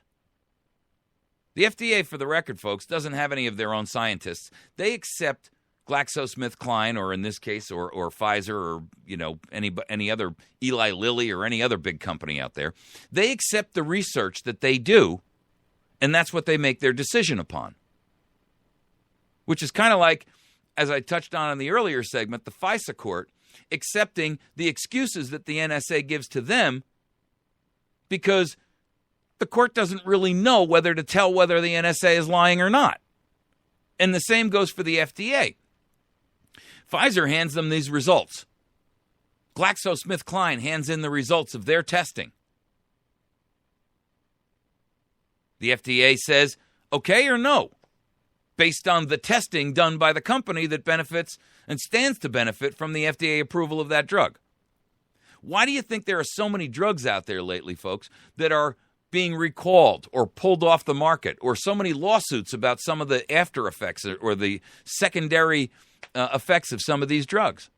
the FDA, for the record, folks, doesn't have any of their own scientists. They accept GlaxoSmithKline, or in this case, or Pfizer, or you know any other Eli Lilly or any other big company out there. They accept the research that they do, and that's what they make their decision upon. Which is kind of like, as I touched on in the earlier segment, the FISA court accepting the excuses that the NSA gives to them because the court doesn't really know whether to tell whether the NSA is lying or not. And the same goes for the FDA. Pfizer hands them these results. GlaxoSmithKline hands in the results of their testing. The FDA says, okay or no, based on the testing done by the company that benefits and stands to benefit from the FDA approval of that drug. Why do you think there are so many drugs out there lately, folks, that are being recalled or pulled off the market, or so many lawsuits about some of the after effects or the secondary effects of some of these drugs?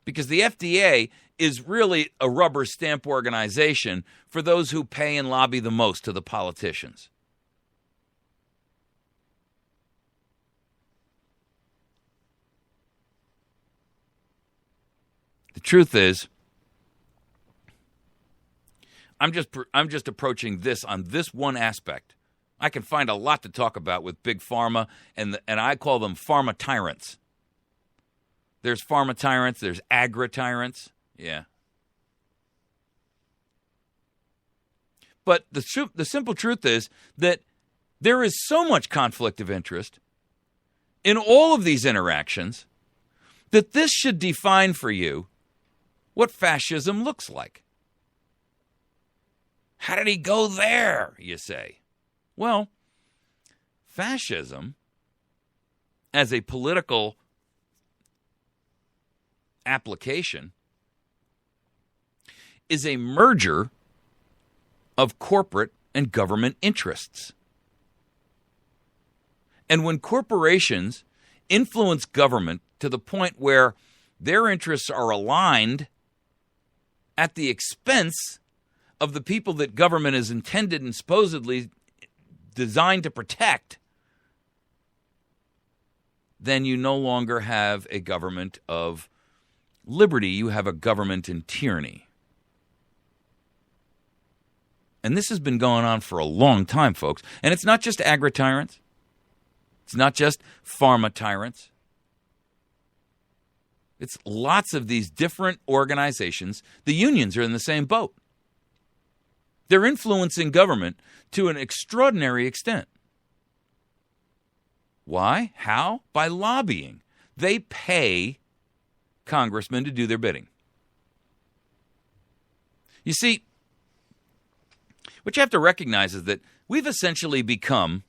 Because the FDA is really a rubber stamp organization for those who pay and lobby the most to the politicians. The truth is, I'm just approaching this on this one aspect. I can find a lot to talk about with Big Pharma, and I call them Pharma Tyrants. There's Pharma Tyrants, there's Agri Tyrants, yeah. But the simple truth is that there is so much conflict of interest in all of these interactions that this should define for you what fascism looks like. How did he go there, you say? Well, fascism, as a political application, is a merger of corporate and government interests. And when corporations influence government to the point where their interests are aligned at the expense of the people that government is intended and supposedly designed to protect, then you no longer have a government of liberty. You have a government in tyranny. And this has been going on for a long time, folks. And it's not just agri-tyrants. It's not just pharma tyrants. It's lots of these different organizations. The unions are in the same boat. They're influencing government to an extraordinary extent. Why? How? By lobbying. They pay congressmen to do their bidding. You see, what you have to recognize is that we've essentially become,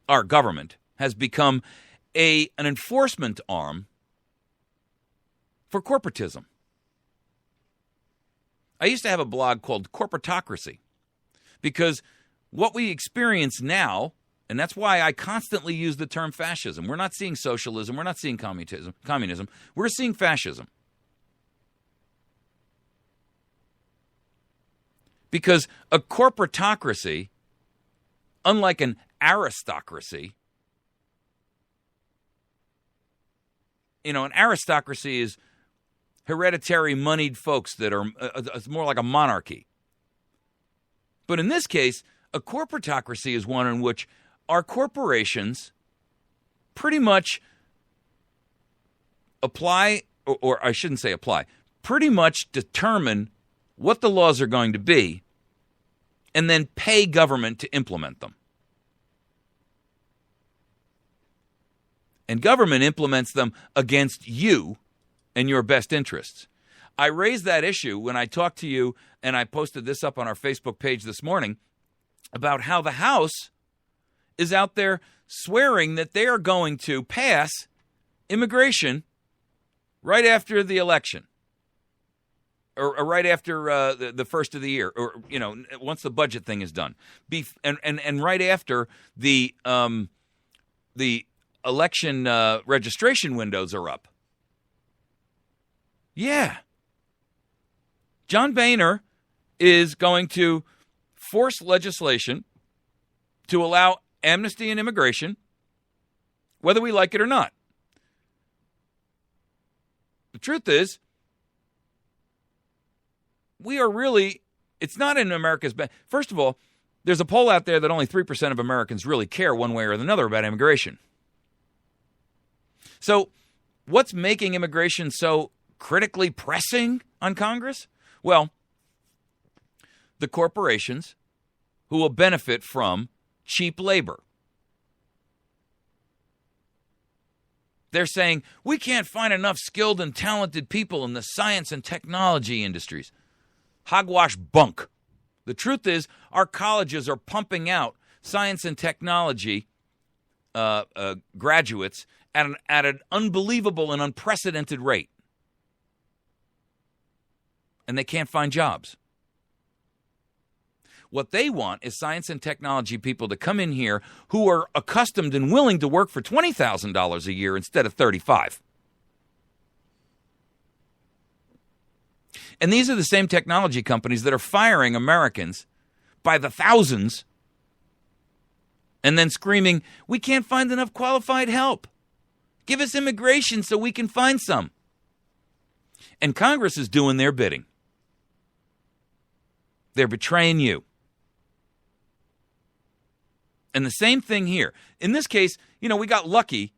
our government has become an enforcement arm for corporatism. I used to have a blog called Corporatocracy, because what we experience now, and that's why I constantly use the term fascism. We're not seeing socialism. We're not seeing communism. We're seeing fascism. Because a corporatocracy, unlike an aristocracy, an aristocracy is hereditary moneyed folks that are it's more like a monarchy. But in this case, a corporatocracy is one in which our corporations pretty much apply, or I shouldn't say apply, pretty much determine what the laws are going to be and then pay government to implement them. And government implements them against you and your best interests. I raised that issue when I talked to you, and I posted this up on our Facebook page this morning, about how the House is out there swearing that they are going to pass immigration right after the election, or right after the first of the year, or once the budget thing is done, and right after the election registration windows are up. Yeah. John Boehner is going to force legislation to allow amnesty and immigration, whether we like it or not. The truth is, it's not in America's best. First of all, there's a poll out there that only 3% of Americans really care one way or another about immigration. So what's making immigration so critically pressing on Congress? Well, the corporations who will benefit from cheap labor. They're saying, we can't find enough skilled and talented people in the science and technology industries. Hogwash bunk. The truth is, our colleges are pumping out science and technology graduates at an unbelievable and unprecedented rate. And they can't find jobs. What they want is science and technology people to come in here who are accustomed and willing to work for $20,000 a year instead of $35,000. And these are the same technology companies that are firing Americans by the thousands and then screaming, we can't find enough qualified help. Give us immigration so we can find some. And Congress is doing their bidding. They're betraying you. And the same thing here. In this case, we got lucky.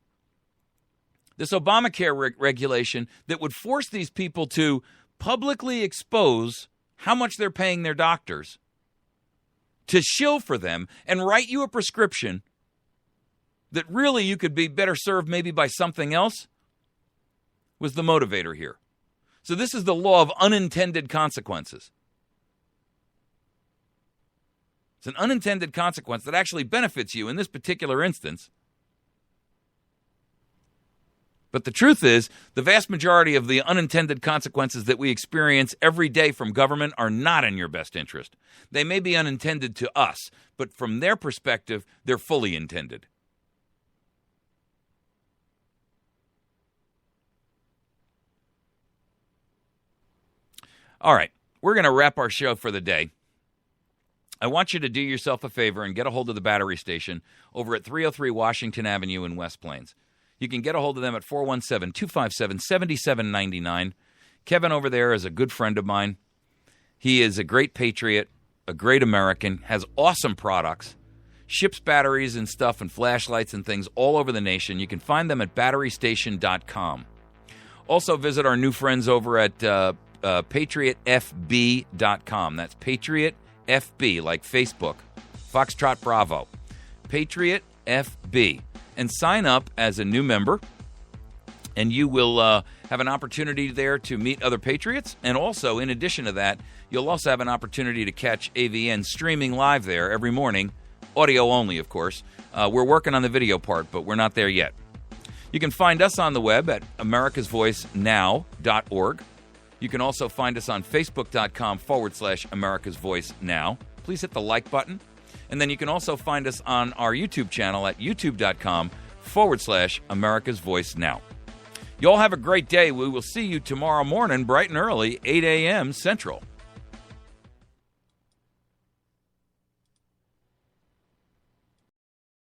This Obamacare regulation that would force these people to publicly expose how much they're paying their doctors, to shill for them and write you a prescription that really you could be better served maybe by something else, was the motivator here. So this is the law of unintended consequences. It's an unintended consequence that actually benefits you in this particular instance. But the truth is, the vast majority of the unintended consequences that we experience every day from government are not in your best interest. They may be unintended to us, but from their perspective, they're fully intended. All right, we're going to wrap our show for the day. I want you to do yourself a favor and get a hold of the battery station over at 303 Washington Avenue in West Plains. You can get a hold of them at 417-257-7799. Kevin over there is a good friend of mine. He is a great patriot, a great American, has awesome products, ships batteries and stuff and flashlights and things all over the nation. You can find them at batterystation.com. Also visit our new friends over at patriotfb.com. That's Patriot FB, like Facebook, Foxtrot Bravo, Patriot FB, and sign up as a new member, and you will have an opportunity there to meet other patriots, and also, in addition to that, you'll also have an opportunity to catch AVN streaming live there every morning, audio only, of course. We're working on the video part, but we're not there yet. You can find us on the web at americasvoicenow.org. You can also find us on facebook.com/America's Voice Now. Please hit the like button. And then you can also find us on our YouTube channel at youtube.com/America's Voice Now. You all have a great day. We will see you tomorrow morning, bright and early, 8 a.m. Central.